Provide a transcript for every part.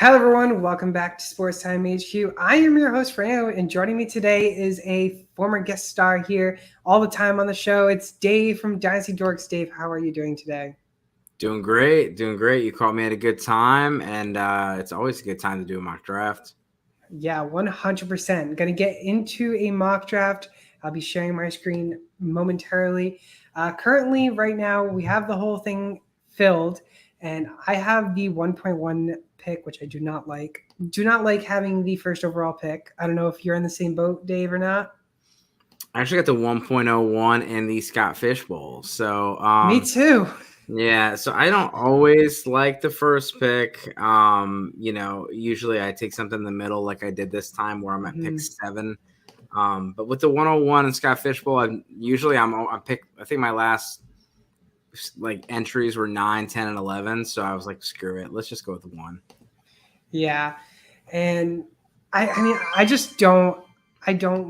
Hello, everyone. Welcome back to Sports Time HQ. I am your host, Fernando, and joining me today is a former guest star here all the time on the show. It's Dave from Dynasty Dorks. Dave, how are you doing today? Doing great. You caught me at a good time, and it's always a good time to do a mock draft. Yeah, 100%. Going to get into a mock draft. I'll be sharing my screen momentarily. Currently, right now, we have the whole thing filled, and I have the 1.1 pick, which I do not like. Do not like having the first overall pick. I don't know if you're in the same boat, Dave, or not. I actually got the 1.01 in the Scott Fish Bowl. So, Me too. yeah, so I don't always like the first pick. Usually I take something in the middle like I did this time where I'm at pick 7. But with the 101 and Scott Fish Bowl, I think my last entries were 9, 10, and 11. So I was like, screw it. Let's just go with the 1. Yeah. And I just don't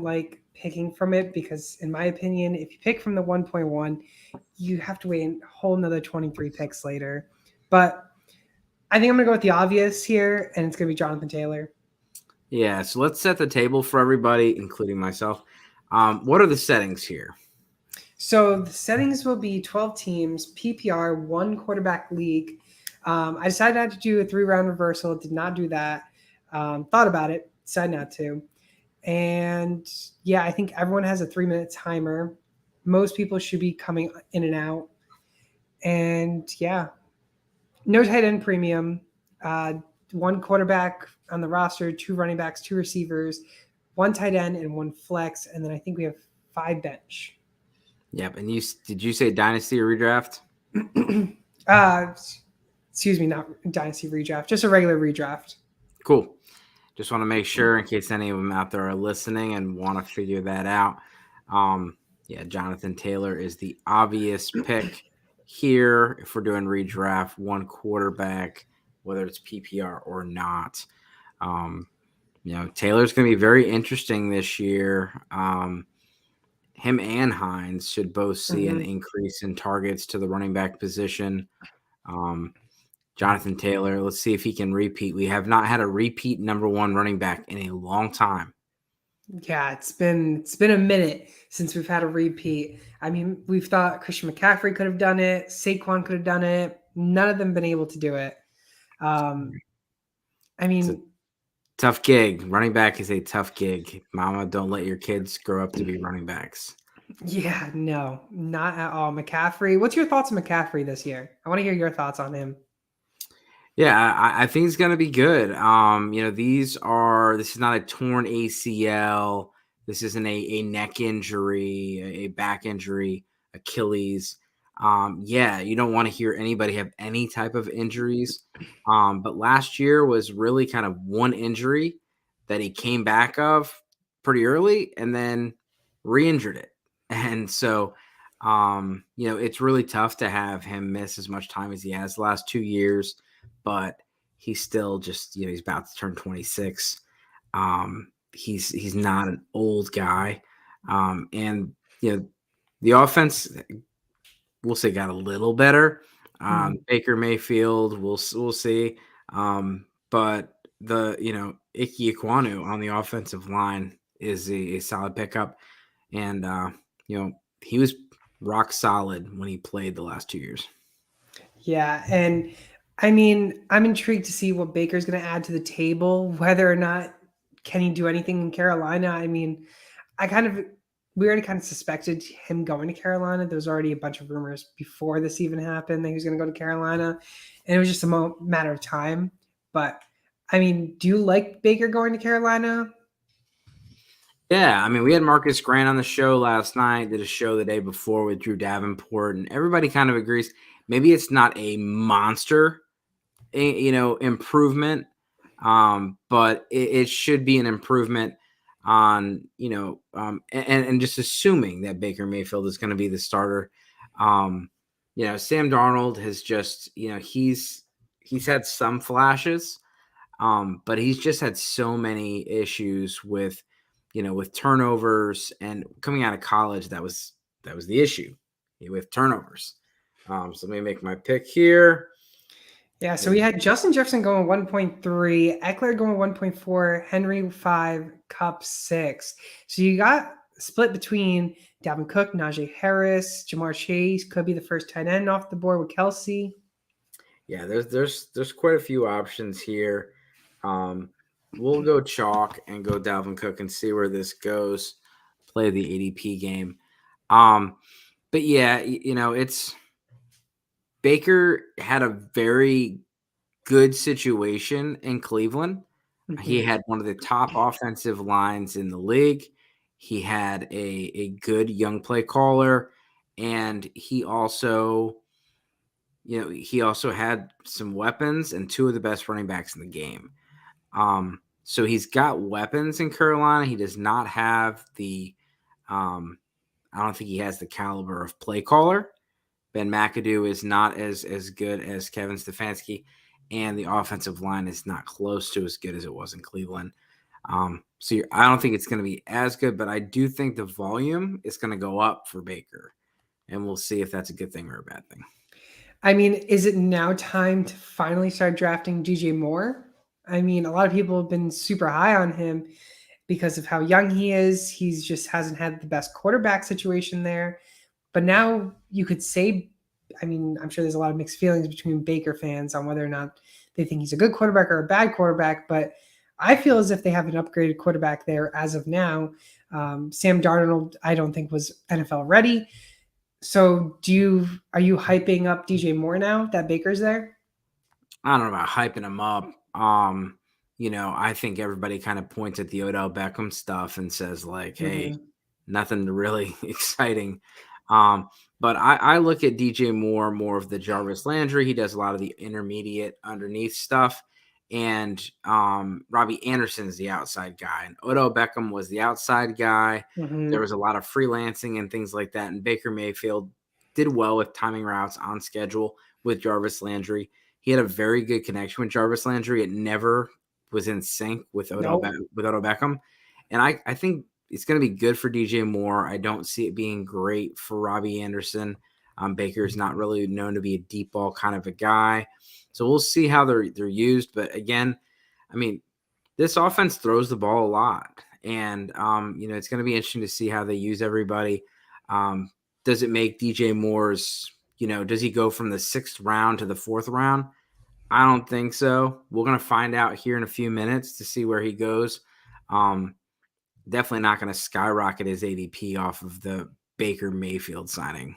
like picking from it because in my opinion, if you pick from the 1.1, you have to wait a whole nother 23 picks later. But I think I'm gonna go with the obvious here, and it's gonna be Jonathan Taylor. Yeah, so let's set the table for everybody, including myself. What are the settings here? So the settings will be 12 teams, PPR, one quarterback league. I decided not to do a 3-round reversal. Did not do that. Thought about it. Decided not to. And yeah, I think everyone has a 3-minute timer. Most people should be coming in and out. And yeah, no tight end premium. One quarterback on the roster, 2 running backs, 2 receivers, 1 tight end, and 1 flex. And then I think we have 5 bench. Yep, and did you say dynasty or redraft? Excuse me, not dynasty redraft, just a regular redraft. Cool. Just want to make sure in case any of them out there are listening and want to figure that out. Yeah, Jonathan Taylor is the obvious pick here if we're doing redraft, 1 quarterback, whether it's PPR or not. Taylor's going to be very interesting this year. Him and Hines should both see an increase in targets to the running back position. Jonathan Taylor, let's see if he can repeat. We have not had a repeat number 1 running back in a long time. Yeah, it's been a minute since we've had a repeat. I mean, we've thought Christian McCaffrey could have done it, Saquon could have done it. None of them been able to do it. It's a tough gig. Running back is a tough gig. Mama, don't let your kids grow up to be running backs. Yeah, no, not at all. McCaffrey, what's your thoughts on McCaffrey this year? I want to hear your thoughts on him. Yeah, I think he's going to be good. This is not a torn ACL. This isn't a neck injury, a back injury, Achilles. You don't want to hear anybody have any type of injuries. But last year was really kind of one injury that he came back of pretty early and then re-injured it. And so, it's really tough to have him miss as much time as he has the last 2 years. But he's still just, he's about to turn 26. He's not an old guy. And the offense, we'll say, got a little better. Baker Mayfield, we'll see. But the, Ike Ekwonu on the offensive line is a solid pickup. And, he was rock solid when he played the last 2 years. Yeah, and I mean, I'm intrigued to see what Baker's going to add to the table, whether or not can he do anything in Carolina. I mean, we already kind of suspected him going to Carolina. There was already a bunch of rumors before this even happened that he was going to go to Carolina, and it was just a matter of time. But I mean, do you like Baker going to Carolina? Yeah, I mean, we had Marcus Grant on the show last night, did a show the day before with Drew Davenport, and everybody kind of agrees maybe it's not a monster, improvement, but it should be an improvement on, and just assuming that Baker Mayfield is going to be the starter. Sam Darnold has just, he's had some flashes, but he's just had so many issues with turnovers, and coming out of college, that was the issue with turnovers. So let me make my pick here. Yeah, so we had Justin Jefferson going 1.3, Eckler going 1.4, Henry 5, Cup 6. So you got split between Dalvin Cook, Najee Harris, Jamar Chase could be the first tight end off the board with Kelsey. Yeah, there's quite a few options here. We'll go chalk and go Dalvin Cook and see where this goes. Play the ADP game. But yeah, it's Baker had a very good situation in Cleveland. He Mm-hmm. had one of the top offensive lines in the league. He had a good young play caller, and he also had some weapons and two of the best running backs in the game. So he's got weapons in Carolina. He does not have I don't think he has the caliber of play caller. Ben McAdoo is not as good as Kevin Stefanski, and the offensive line is not close to as good as it was in Cleveland. I don't think it's going to be as good, but I do think the volume is going to go up for Baker, and we'll see if that's a good thing or a bad thing. I mean, is it now time to finally start drafting DJ Moore? I mean, a lot of people have been super high on him because of how young he is. He's just hasn't had the best quarterback situation there. But now you could say, I mean, I'm sure there's a lot of mixed feelings between Baker fans on whether or not they think he's a good quarterback or a bad quarterback. But I feel as if they have an upgraded quarterback there as of now. Sam Darnold, I don't think was NFL ready. So are you hyping up DJ Moore now that Baker's there? I don't know about hyping him up. I think everybody kind of points at the Odell Beckham stuff and says like, "Hey, Mm-hmm. nothing really exciting." Um, but I look at DJ Moore more of the Jarvis Landry. He does a lot of the intermediate underneath stuff, and Robbie Anderson is the outside guy, and Odell Beckham was the outside guy. There Mm-hmm. was a lot of freelancing and things like that, and Baker Mayfield did well with timing routes on schedule with Jarvis Landry. He had a very good connection with Jarvis Landry. It never was in sync with Nope. Odell Beckham. And I think it's going to be good for DJ Moore. I don't see it being great for Robbie Anderson. Baker is not really known to be a deep ball kind of a guy. So we'll see how they're used. But again, I mean, this offense throws the ball a lot. And, it's going to be interesting to see how they use everybody. Does it make DJ Moore's, does he go from the 6th round to the 4th round? I don't think so. We're going to find out here in a few minutes to see where he goes. Definitely not going to skyrocket his ADP off of the Baker Mayfield signing.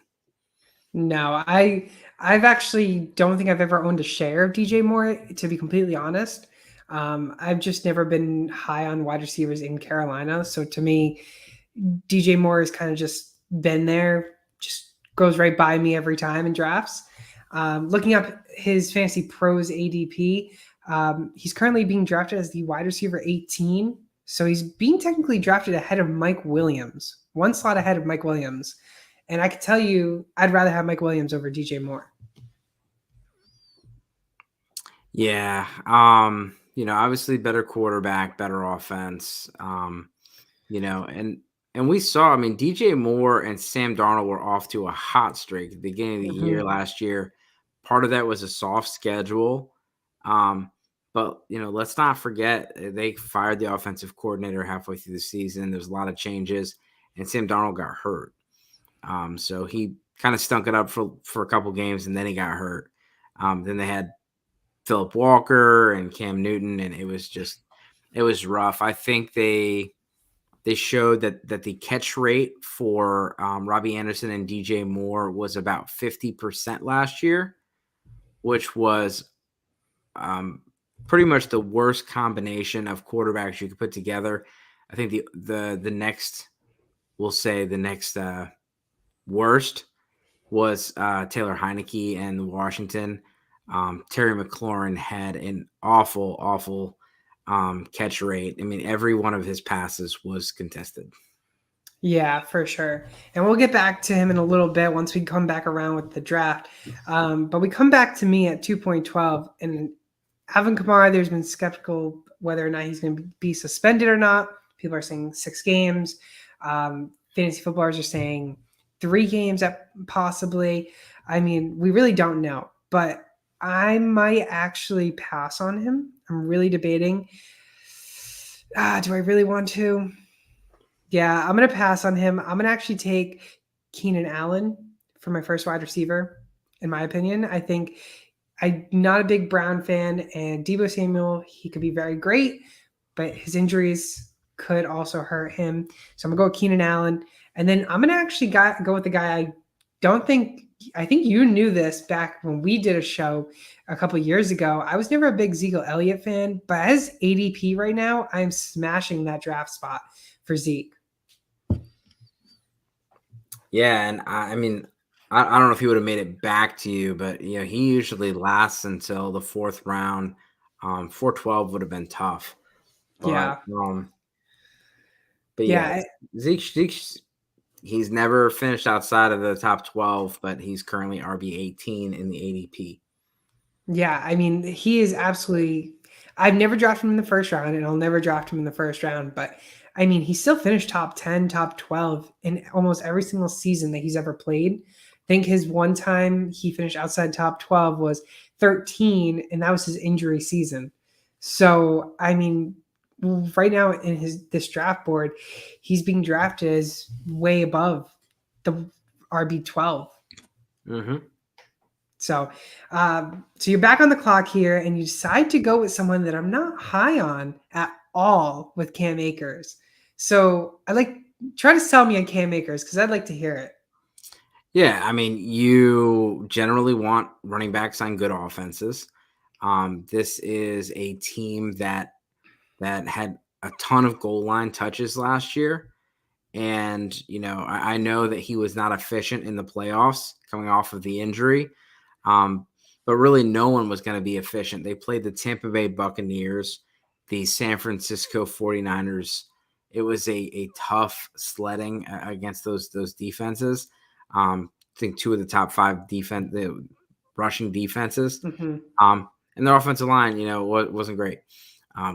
No, I've actually don't think I've ever owned a share of DJ Moore, to be completely honest. I've just never been high on wide receivers in Carolina. So to me, DJ Moore has kind of just been there, just goes right by me every time in drafts. Looking up his Fantasy Pros ADP, he's currently being drafted as the wide receiver 18. So he's being technically drafted ahead of Mike Williams, one slot ahead of Mike Williams. And I can tell you, I'd rather have Mike Williams over DJ Moore. Yeah. Obviously better quarterback, better offense. And we saw, I mean, DJ Moore and Sam Darnold were off to a hot streak at the beginning of the year Mm-hmm. last year. Part of that was a soft schedule. But let's not forget they fired the offensive coordinator halfway through the season. There's a lot of changes, and Sam Darnold got hurt. So he kind of stunk it up for a couple games, and then he got hurt. Then they had Phillip Walker and Cam Newton, and it was rough. I think they showed that the catch rate for Robbie Anderson and DJ Moore was about 50% last year, which was pretty much the worst combination of quarterbacks you could put together. I think the next, we'll say the next worst was Taylor Heineke and Washington. Terry McLaurin had an awful catch rate. I mean, every one of his passes was contested. Yeah, for sure. And we'll get back to him in a little bit once we come back around with the draft. But we come back to me at 2.12. And Alvin Kamara, there's been skeptical whether or not he's going to be suspended or not. People are saying 6 games. Fantasy footballers are saying 3 games at possibly. I mean, we really don't know. But I might actually pass on him. I'm really debating. Do I really want to? Yeah, I'm gonna pass on him. I'm gonna actually take Keenan Allen for my first wide receiver. In my opinion, I think I'm not a big Brown fan, and Debo Samuel, he could be very great, but his injuries could also hurt him. So I'm gonna go with Keenan Allen, and then I'm gonna actually go with the guy I don't think. I think you knew this back when we did a show a couple years ago. I was never a big Ezekiel Elliott fan, but as ADP right now, I'm smashing that draft spot for Zeke. Yeah, and I mean, I don't know if he would have made it back to you, but he usually lasts until the fourth round. 412 would have been tough, but Yeah, um, but yeah, yeah, Zeke, he's never finished outside of the top 12, but he's currently RB 18 in the ADP. yeah. I mean, he is absolutely. I've never drafted him in the first round, and I'll never draft him in the first round. But I mean, he still finished top 10, top 12 in almost every single season that he's ever played. I think his one time he finished outside top 12 was 13, and that was his injury season. So I mean, right now in this draft board, he's being drafted as way above the RB 12. Mm-hmm. So you're back on the clock here, and you decide to go with someone that I'm not high on at all with Cam Akers. So I like try to sell me on Cam Akers because I'd like to hear it. Yeah, I mean, you generally want running backs on good offenses. This is a team that had a ton of goal line touches last year. And, I know that he was not efficient in the playoffs coming off of the injury. But really, no one was going to be efficient. They played the Tampa Bay Buccaneers, the San Francisco 49ers. It was a tough sledding against those defenses. I think two of the top five the rushing defenses. Mm-hmm. And their offensive line, wasn't great.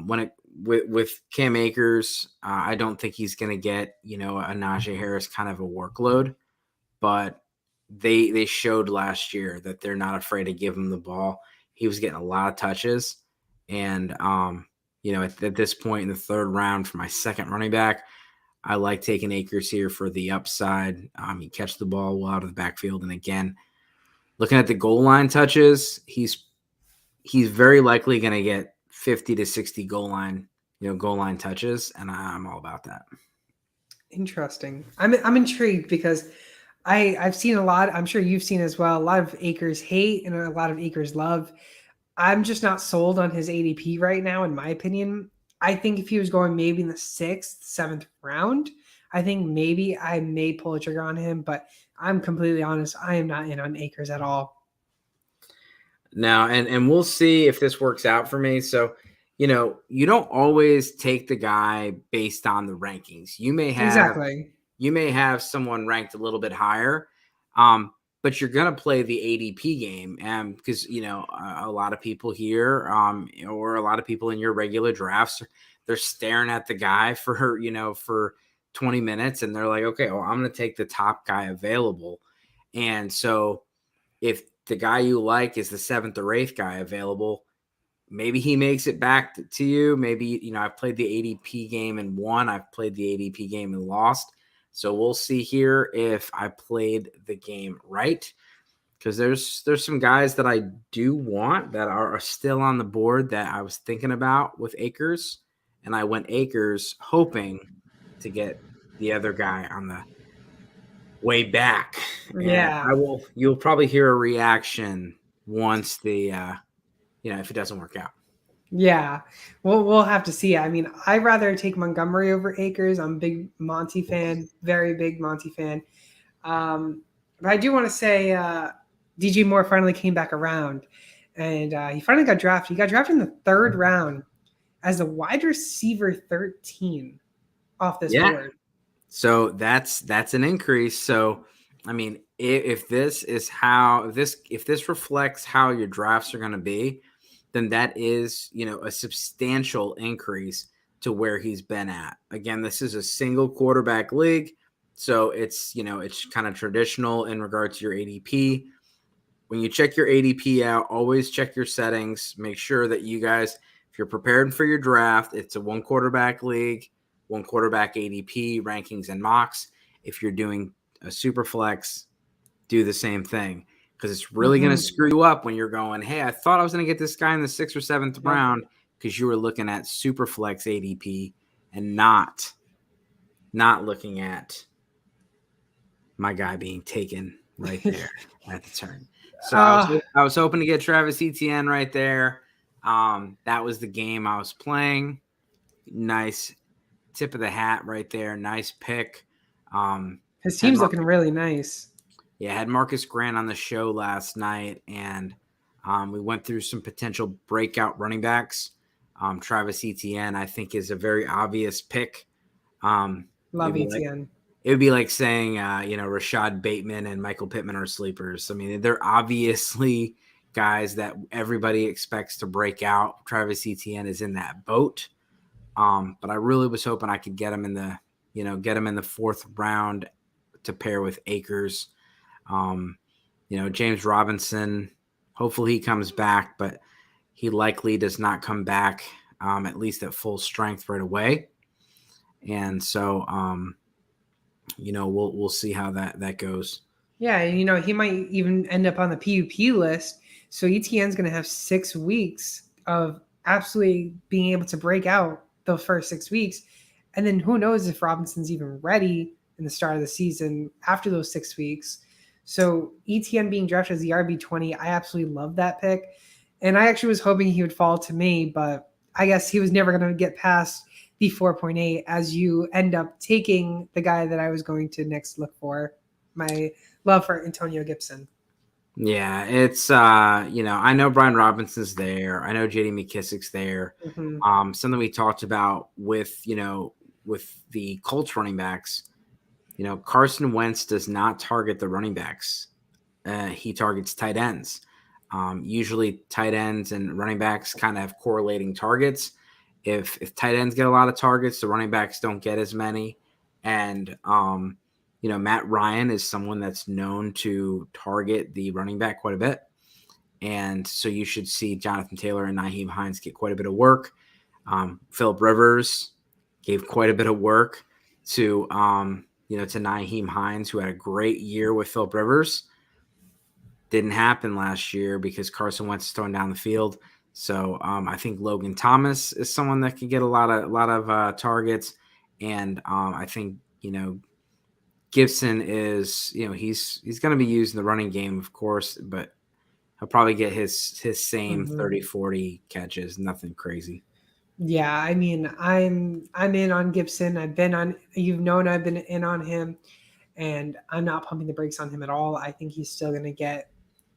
When it with Cam Akers, I don't think he's going to get a Najee Harris kind of a workload, but they showed last year that they're not afraid to give him the ball. He was getting a lot of touches, and at this point in the third round for my second running back, I like taking Akers here for the upside. He catch the ball well out of the backfield, and again, looking at the goal line touches, he's very likely going to get 50 to 60 goal line touches, and I'm all about that. Interesting. I'm intrigued because I've seen a lot. I'm sure you've seen as well. A lot of Akers hate and a lot of Akers love. I'm just not sold on his ADP right now, in my opinion. I think if he was going maybe in the sixth, seventh round, I think maybe I may pull a trigger on him, but I'm completely honest. I am not in on Akers at all. Now, and we'll see if this works out for me. So, you don't always take the guy based on the rankings. You may have someone ranked a little bit higher, but you're going to play the ADP game, and because a lot of people here, or a lot of people in your regular drafts, they're staring at the guy for 20 minutes, and they're like, okay, well, I'm going to take the top guy available, and so if the guy you like is the seventh or eighth guy available, maybe he makes it back to you. Maybe, I've played the ADP game and won. I've played the ADP game and lost. So we'll see here if I played the game right. Because there's some guys that I do want that are still on the board that I was thinking about with Akers. And I went Akers hoping to get the other guy on the way back. And Yeah. you'll probably hear a reaction once if it doesn't work out. Yeah. We'll have to see. I mean, I'd rather take Montgomery over Akers. I'm a big Monty fan, very big Monty fan. But I do want to say DJ Moore finally came back around, and he finally got drafted. He got drafted in the third round as a wide receiver 13 off this Yeah. board. So that's an increase. So I mean, if this reflects how your drafts are going to be, then that is a substantial increase to where he's been at. Again, this is a single quarterback league, so it's it's kind of traditional in regards to your ADP. when you check your ADP out, always check your settings. Make sure that you guys, if you're prepared for your draft, it's a 1 quarterback league, 1 quarterback ADP rankings and mocks. If you're doing a super flex, do the same thing, because it's really going to screw you up when you're going, hey, I thought I was going to get this guy in the 6th or 7th round, because you were looking at super flex ADP and not looking at my guy being taken right there at the turn. So I was hoping to get Travis Etienne right there. That was the game I was playing. Nice tip of the hat right there. Nice pick. His team's looking really nice. Yeah, I had Marcus Grant on the show last night, and we went through some potential breakout running backs. Travis Etienne, I think, is a very obvious pick. Love Etienne. It would be like saying, Rashad Bateman and Michael Pittman are sleepers. I mean, they're obviously guys that everybody expects to break out. Travis Etienne is in that boat. But I really was hoping I could get him in the 4th round to pair with Akers. James Robinson, hopefully he comes back, but he likely does not come back, at least at full strength right away. And so, we'll see how that goes. Yeah, he might even end up on the PUP list. So ETN's going to have 6 weeks of absolutely being able to break out the first 6 weeks. And then who knows if Robinson's even ready in the start of the season after those 6 weeks. So ETN being drafted as the RB20, I absolutely love that pick. And I actually was hoping he would fall to me, but I guess he was never going to get past the 4.8 as you end up taking the guy that I was going to next look for, my love for Antonio Gibson. Yeah, it's I know Brian Robinson's there. I know JD McKissic's there. Mm-hmm. Something we talked about with the Colts running backs. Carson Wentz does not target the running backs. He targets tight ends. Usually tight ends and running backs kind of have correlating targets. If tight ends get a lot of targets, the running backs don't get as many. And, Matt Ryan is someone that's known to target the running back quite a bit. And so you should see Jonathan Taylor and Nyheim Hines get quite a bit of work. Phillip Rivers gave quite a bit of work to Nyheim Hines, who had a great year with Phillip Rivers. Didn't happen last year because Carson Wentz is throwing down the field. So I think Logan Thomas is someone that could get a lot of targets, and I think Gibson is he's going to be used in the running game, of course, but he'll probably get his same 30-40 catches, nothing crazy. Yeah, I mean, I'm in on Gibson. I've been in on him, and I'm not pumping the brakes on him at all. I think he's still going to get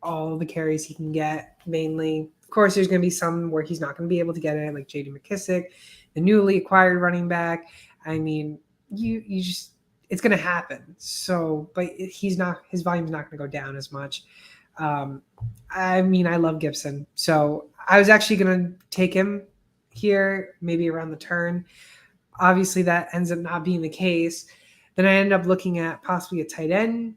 all the carries he can get, mainly. Of course, there's going to be some where he's not going to be able to get it, like J.D. McKissic, the newly acquired running back. I mean, you just it's going to happen. So, but his volume's not going to go down as much. I mean, I love Gibson, so I was actually going to take him here, maybe around the turn. Obviously, that ends up not being the case. Then I end up looking at possibly a tight end.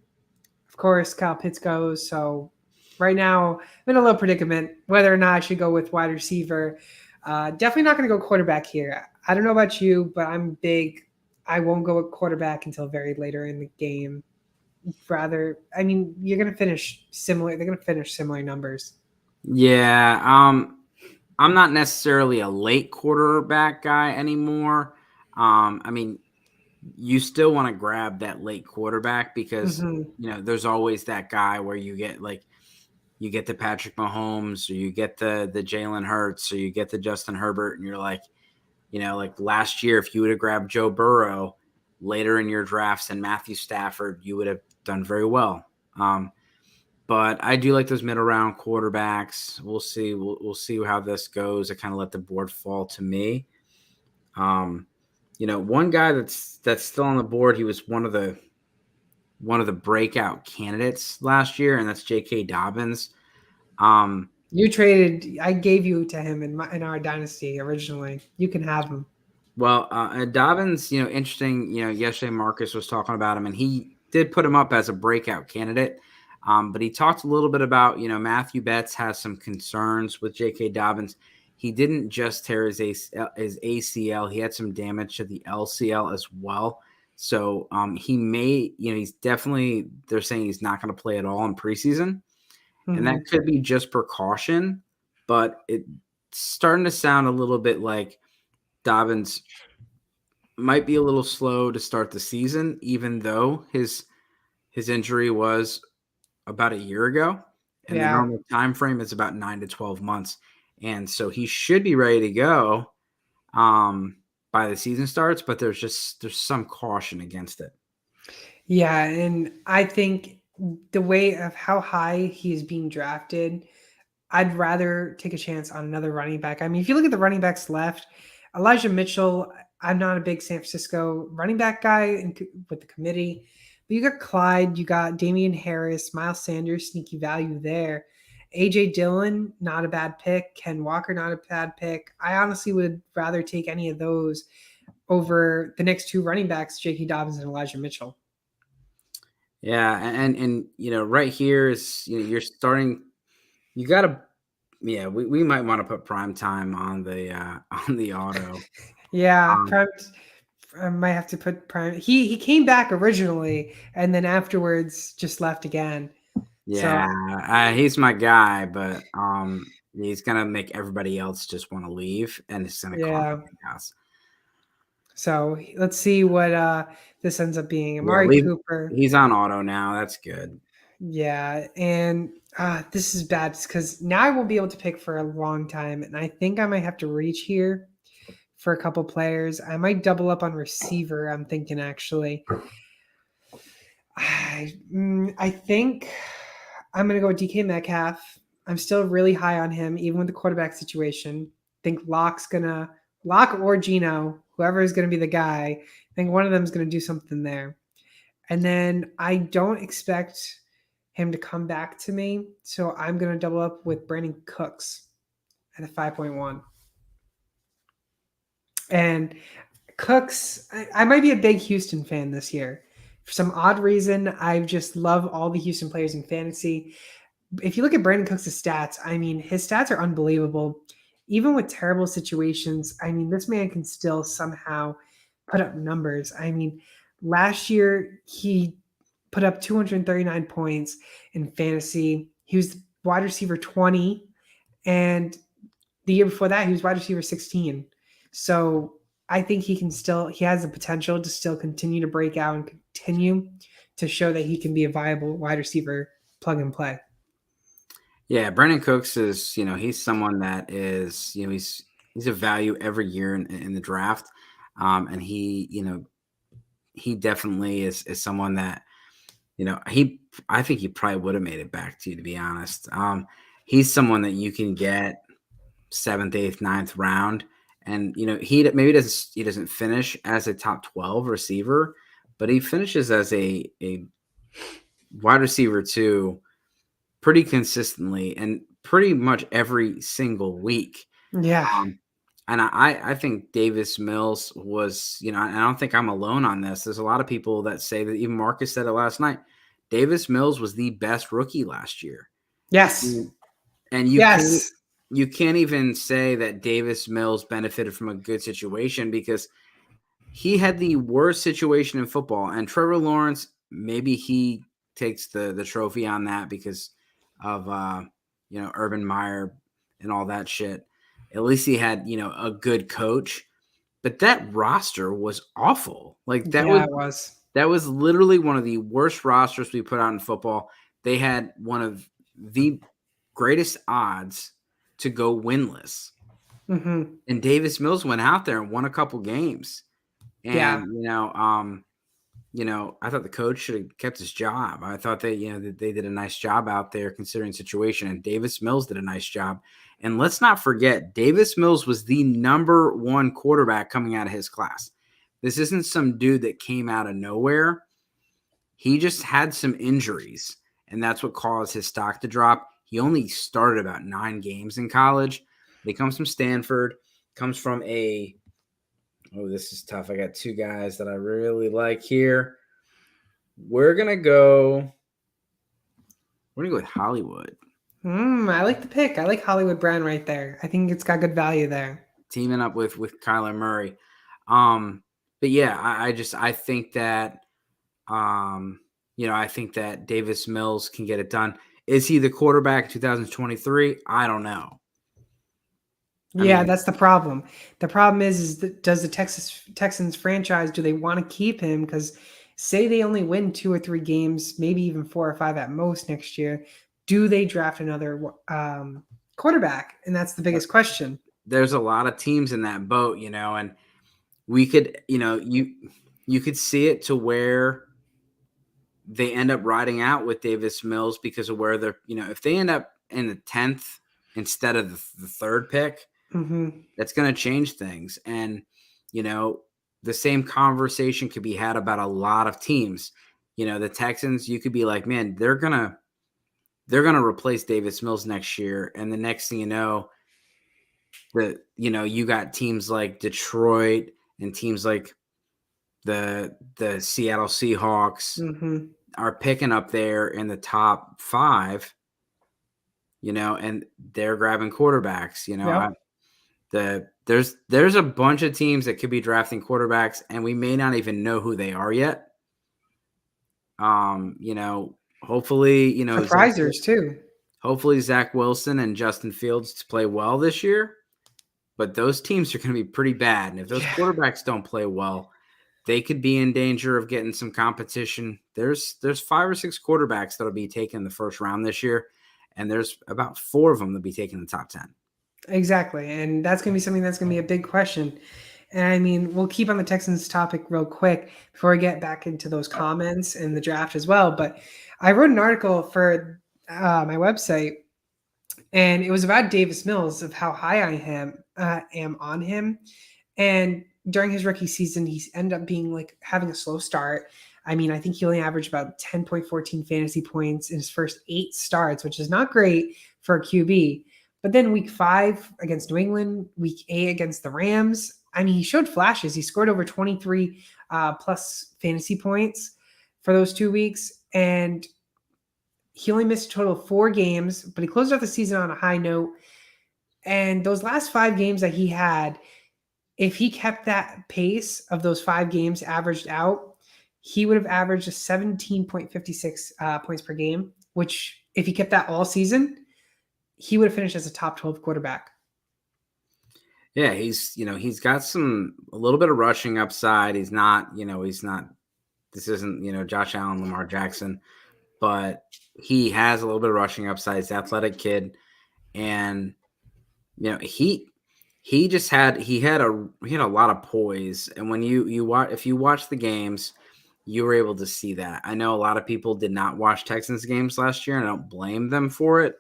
Of course, Kyle Pitts goes, so right now, I'm in a little predicament whether or not I should go with wide receiver. Definitely not going to go quarterback here. I don't know about you, but I'm big. I won't go with quarterback until very later in the game. Rather, I mean, you're going to finish similar. They're going to finish similar numbers. Yeah. I'm not necessarily a late quarterback guy anymore. I mean, you still want to grab that late quarterback because, there's always that guy where you get the Patrick Mahomes, or you get the Jalen Hurts, or you get the Justin Herbert, and you're like, like last year, if you would have grabbed Joe Burrow later in your drafts and Matthew Stafford, you would have done very well. But I do like those middle round quarterbacks. We'll see. We'll see how this goes. I kind of let the board fall to me. One guy that's still on the board. He was one of the breakout candidates last year, and that's J.K. Dobbins. You traded. I gave you to him in our dynasty originally. You can have him. Well, Dobbins, interesting. Yesterday Marcus was talking about him, and he did put him up as a breakout candidate. But he talked a little bit about, Matthew Betts has some concerns with J.K. Dobbins. He didn't just tear his ACL. He had some damage to the LCL as well. So he may, he's definitely, they're saying he's not going to play at all in preseason. And that could be just precaution, but it's starting to sound a little bit like Dobbins might be a little slow to start the season, even though his injury was about a year ago, and the Yeah. normal time frame is about 9 to 12 months. And so he should be ready to go by the season starts, but there's some caution against it. Yeah, and I think the way of how high he is being drafted, I'd rather take a chance on another running back. I mean, if you look at the running backs left, Elijah Mitchell, I'm not a big San Francisco running back guy with the committee, but you got Clyde, you got Damian Harris, Miles Sanders, sneaky value there. AJ Dillon, not a bad pick. Ken Walker, not a bad pick. I honestly would rather take any of those over the next two running backs, J.K. Dobbins and Elijah Mitchell. Yeah, and right here is you're starting. You got to, we might want to put prime time on the auto. Yeah, Prime. I might have to put Prime. He came back originally, and then afterwards just left again. Yeah, he's my guy, but he's gonna make everybody else just want to leave, and it's gonna cost chaos. So let's see what this ends up being. Yeah, Amari Cooper. he's on auto now. That's good. Yeah, and this is bad because now I won't be able to pick for a long time, and I think I might have to reach here for a couple players. I might double up on receiver. I'm thinking actually. I think I'm going to go with DK Metcalf. I'm still really high on him, even with the quarterback situation. I think Locke or Gino, whoever is going to be the guy, I think one of them is going to do something there. And then I don't expect him to come back to me. So I'm going to double up with Brandon Cooks at a 5.1. And Cooks, I might be a big Houston fan this year. For some odd reason, I just love all the Houston players in fantasy. If you look at Brandon Cooks' stats, I mean, his stats are unbelievable. Even with terrible situations, I mean, this man can still somehow put up numbers. I mean, last year he put up 239 points in fantasy. He was wide receiver 20, and the year before that, he was wide receiver 16. So I think he has the potential to still continue to break out and continue to show that he can be a viable wide receiver plug and play. Yeah, Brandon Cooks is, he's someone that is, he's a value every year in the draft. And he definitely is someone that, I think he probably would have made it back to you, to be honest. He's someone that you can get 7th, 8th, 9th round. And, he doesn't finish as a top 12 receiver, but he finishes as a wide receiver 2 pretty consistently and pretty much every single week. Yeah. And I think Davis Mills was, I don't think I'm alone on this. There's a lot of people that say that, even Marcus said it last night, Davis Mills was the best rookie last year. Yes. And you can't even say that Davis Mills benefited from a good situation, because he had the worst situation in football. And Trevor Lawrence, maybe he takes the trophy on that because of Urban Meyer and all that shit. At least he had a good coach, but that roster was awful. Like that was literally one of the worst rosters we put out in football. They had one of the greatest odds to go winless, and Davis Mills went out there and won a couple games. And I thought the coach should have kept his job. I thought they did a nice job out there considering the situation, and Davis Mills did a nice job. And let's not forget, Davis Mills was the number 1 quarterback coming out of his class. This isn't some dude that came out of nowhere. He just had some injuries, and that's what caused his stock to drop. He only started about 9 games in college. He comes from Stanford, comes from this is tough. I got 2 guys that I really like here. We're going to go We're going to go with Hollywood. I like the pick. I like Hollywood Brown right there. I think it's got good value there. Teaming up with Kyler Murray. But yeah, I think that, I think that Davis Mills can get it done. Is he the quarterback in 2023? I don't know. Yeah, that's the problem. The problem is that does the Texans franchise, do they want to keep him? Because say they only win 2 or 3 games, maybe even 4 or 5 at most next year, do they draft another quarterback? And that's the biggest question. There's a lot of teams in that boat, and we could, you could see it to where they end up riding out with Davis Mills because of where they're, if they end up in the 10th instead of the third pick, that's going to change things. And, the same conversation could be had about a lot of teams. The Texans, you could be like, man, they're going to replace Davis Mills next year. And the next thing you know, you got teams like Detroit and teams like the Seattle Seahawks are picking up there in the top 5, and they're grabbing quarterbacks. There's a bunch of teams that could be drafting quarterbacks, and we may not even know who they are yet. Hopefully, Surprisers too. Hopefully Zach Wilson and Justin Fields play well this year. But those teams are going to be pretty bad. And if those quarterbacks don't play well, they could be in danger of getting some competition. There's 5 or 6 quarterbacks that'll be taken in the first round this year. And there's about 4 of them that'll be taken in the top 10. Exactly. And that's going to be something that's going to be a big question. And I mean, we'll keep on the Texans topic real quick before we get back into those comments and the draft as well. But I wrote an article for my website, and it was about Davis Mills, of how high I am on him. And during his rookie season, he's ended up being like having a slow start. I mean, I think he only averaged about 10.14 fantasy points in his first 8 starts, which is not great for a QB. But then week 5 against New England, week 8 against the Rams, I mean, he showed flashes. He scored over 23 plus fantasy points for those 2 weeks. And he only missed a total of 4 games, but he closed out the season on a high note. And those last 5 games that he had, if he kept that pace of those 5 games averaged out, he would have averaged a 17.56 points per game, which if he kept that all season, he would have finished as a top 12 quarterback. Yeah, he's got a little bit of rushing upside. This isn't, Josh Allen, Lamar Jackson, but he has a little bit of rushing upside. He's an athletic kid. And, he had a lot of poise. And when if you watch the games, you were able to see that. I know a lot of people did not watch Texans games last year, and I don't blame them for it.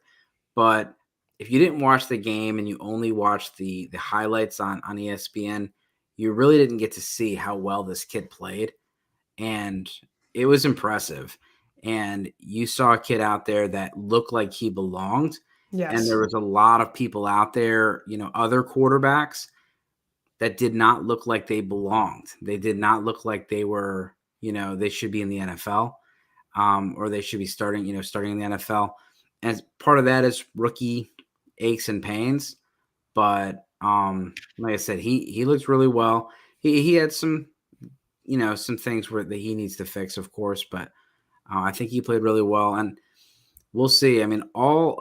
But if you didn't watch the game and you only watched the highlights on ESPN, you really didn't get to see how well this kid played. And it was impressive. And you saw a kid out there that looked like he belonged. Yes. And there was a lot of people out there, other quarterbacks that did not look like they belonged. They did not look like they were, they should be in the NFL, or they should be starting in the NFL. And part of that is rookie aches and pains. But like I said, he looked really well. He had some things that he needs to fix, of course, but I think he played really well. And we'll see. I mean, all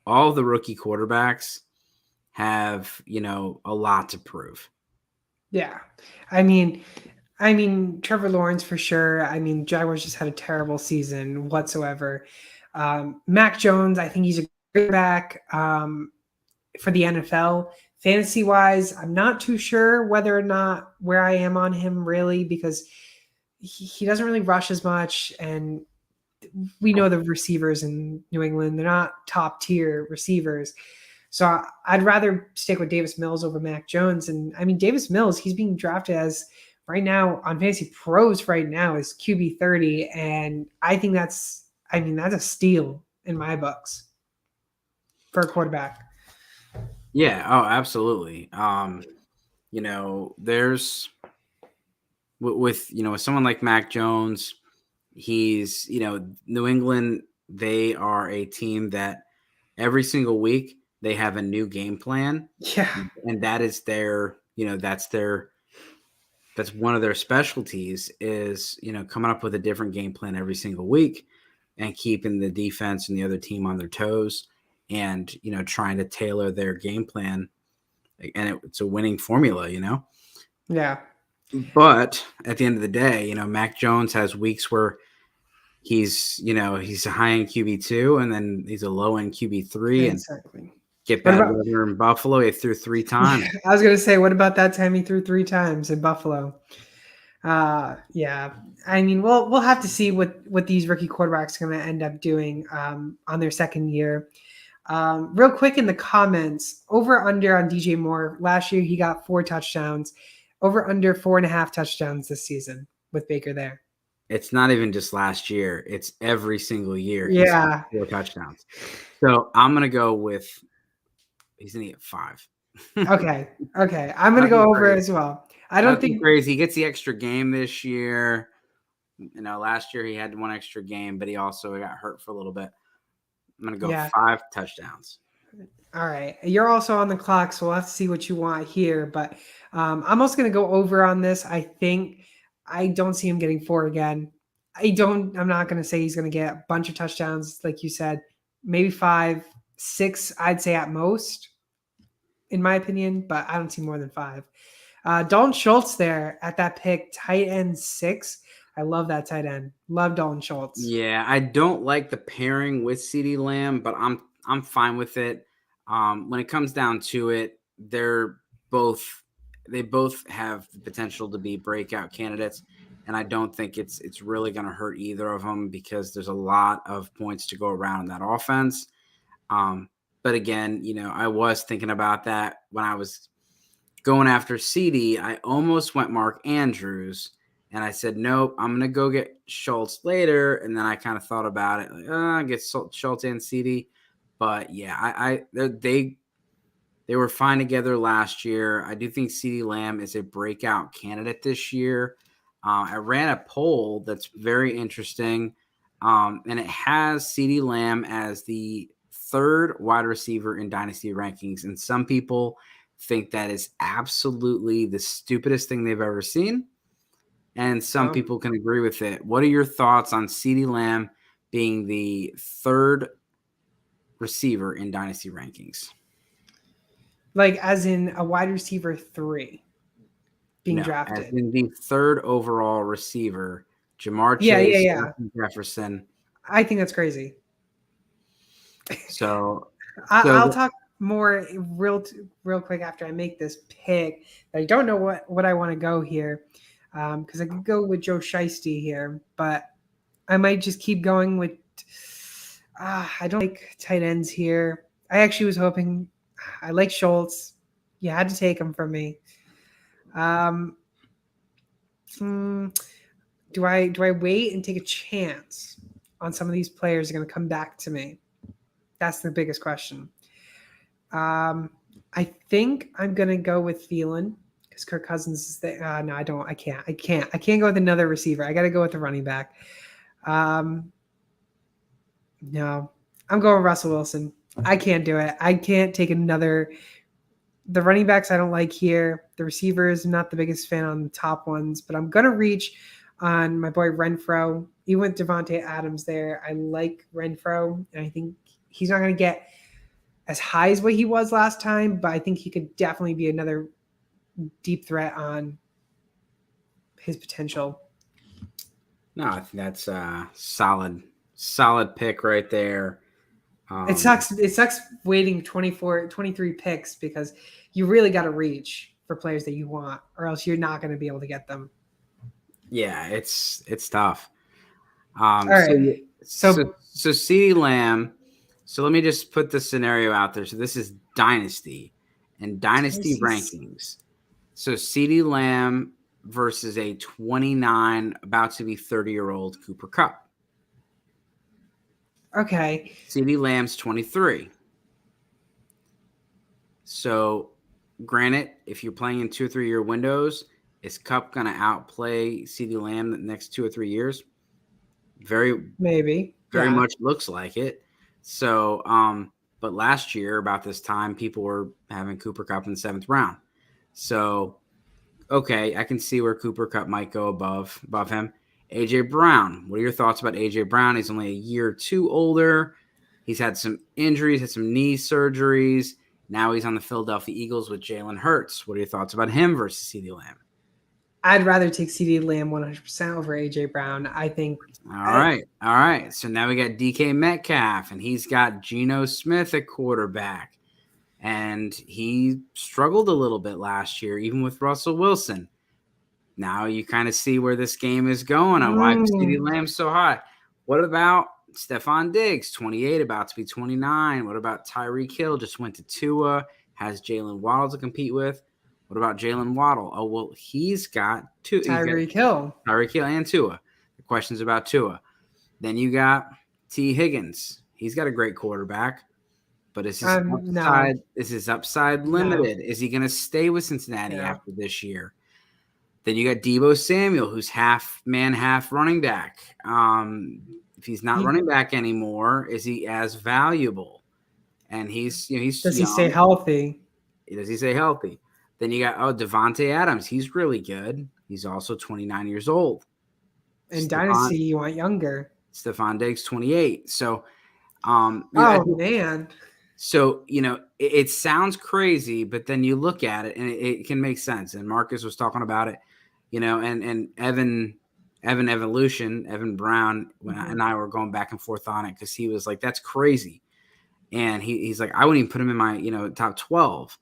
the rookie quarterbacks have, a lot to prove. Yeah. I mean, Trevor Lawrence for sure. I mean, Jaguars just had a terrible season whatsoever. Mac Jones, I think he's a great back for the NFL. Fantasy wise, I'm not too sure whether or not where I am on him really, because he doesn't really rush as much. And we know the receivers in New England, they're not top tier receivers. So I'd rather stick with Davis Mills over Mac Jones. And I mean, Davis Mills, he's being drafted as right now on Fantasy Pros right now is QB 30. And I think that's a steal in my books for a quarterback. Yeah. Oh, absolutely. There's with someone like Mac Jones, he's, New England they are a team that every single week they have a new game plan, Yeah. and that is their, that's one of their specialties is, coming up with a different game plan every single week and keeping the defense and the other team on their toes and, trying to tailor their game plan. And it's a winning formula, Yeah. But at the end of the day, Mac Jones has weeks where he's a high end QB2 and then he's a low end QB3 and Exactly. get What bad about weather in Buffalo. He threw 3 times. I was gonna say, what about that time he threw 3 times in Buffalo? Yeah. I mean, we'll have to see what these rookie quarterbacks are gonna end up doing on their second year. Real quick in the comments, over under on DJ Moore. Last year he got 4 touchdowns. Over under 4.5 touchdowns this season with Baker there. It's not even just last year. It's every single year. He's Yeah. 4 touchdowns. So I'm going to go with, he's going to get 5. Okay. I'm gonna Nothing go over crazy. as well. I don't Nothing think crazy. He gets the extra game this year. Last year he had 1 extra game, but he also got hurt for a little bit. I'm going to go 5 touchdowns. All right. You're also on the clock, so we'll have to see what you want here. But I'm also going to go over on this. I don't see him getting 4 again. I'm not going to say he's going to get a bunch of touchdowns, like you said. Maybe 5, 6, I'd say at most, in my opinion. But I don't see more than 5. Dalton Schultz there at that pick, tight end 6. I love that tight end. Love Dalton Schultz. Yeah, I don't like the pairing with CeeDee Lamb, but I'm fine with it. When it comes down to it, they both have the potential to be breakout candidates, and I don't think it's really going to hurt either of them because there's a lot of points to go around in that offense. But again, I was thinking about that when I was going after CD. I almost went Mark Andrews. And I said, nope, I'm going to go get Schultz later. And then I kind of thought about it, like, I get Schultz and CD. But yeah, they were fine together last year. I do think CeeDee Lamb is a breakout candidate this year. I ran a poll that's very interesting, and it has CeeDee Lamb as the 3rd wide receiver in Dynasty rankings. And some people think that is absolutely the stupidest thing they've ever seen. And some people can agree with it. What are your thoughts on CeeDee Lamb being the 3rd receiver in Dynasty rankings? Like as in a wide receiver 3 being drafted. As in the 3rd overall receiver, Jamar Chase, Jefferson. I think that's crazy. So I'll talk more real quick after I make this pick. I don't know what I want to go here. Because I could go with Joe Shiesty here, but I might just keep going with. I don't like tight ends here. I actually was hoping. I like Schultz. You had to take him from me. Do I wait and take a chance on some of these players are going to come back to me? That's the biggest question. I think I'm going to go with Thielen. Because Kirk Cousins is there. No, I don't. I can't go with another receiver. I got to go with the running back. No, I'm going Russell Wilson. I can't do it. I can't take another. The running backs I don't like here. The receivers, I'm not the biggest fan on the top ones, but I'm going to reach on my boy Renfro. Even with Devontae Adams there, I like Renfro, and I think he's not going to get as high as what he was last time, but I think he could definitely be another deep threat on his potential. No, I think that's a solid pick right there. It sucks waiting 23 picks because you really got to reach for players that you want, or else you're not going to be able to get them. Yeah, it's tough. All right. So CeeDee Lamb. So let me just put the scenario out there. So this is Dynasty and Dynasty rankings. So CeeDee Lamb versus a 29, about to be 30-year-old Cooper Kupp. Okay. CeeDee Lamb's 23. So granted, if you're playing in 2 or 3 year windows, is Kupp going to outplay CeeDee Lamb the next 2 or 3 years? Maybe. very Yeah. much looks like it. So, but last year about this time, people were having Cooper Kupp in the 7th round. So, okay, I can see where Cooper Kupp might go above him. AJ Brown. What are your thoughts about AJ Brown? He's only a year or two older. He's had some injuries, had some knee surgeries. Now he's on the Philadelphia Eagles with Jalen Hurts. What are your thoughts about him versus CeeDee Lamb? I'd rather take CeeDee Lamb 100% over AJ Brown. I think. All right. So now we got DK Metcalf, and he's got Geno Smith at quarterback. And he struggled a little bit last year, even with Russell Wilson. Now you kind of see where this game is going and why CeeDee Lamb's so high. What about Stephon Diggs, 28, about to be 29? What about Tyreek Hill? Just went to Tua, has Jalen Waddle to compete with. What about Jalen Waddle? Oh, well, he's got Tyreek Hill. Tyreek Hill and Tua. The question's about Tua. Then you got T. Higgins. He's got a great quarterback. But is his upside No. is his upside limited? No. Is he going to stay with Cincinnati after this year? Then you got Deebo Samuel, who's half man, half running back. If he's not running back anymore, is he as valuable? And he's does he stay healthy? Does he stay healthy? Then you got Devontae Adams. He's really good. He's also 29 years old. In Dynasty, you want younger. Stephon Diggs, 28. So, man. So, it sounds crazy, but then you look at it and it can make sense. And Marcus was talking about it, and Evan Brown and I were going back and forth on it because he was like, that's crazy. And he's like, I wouldn't even put him in my, top 12.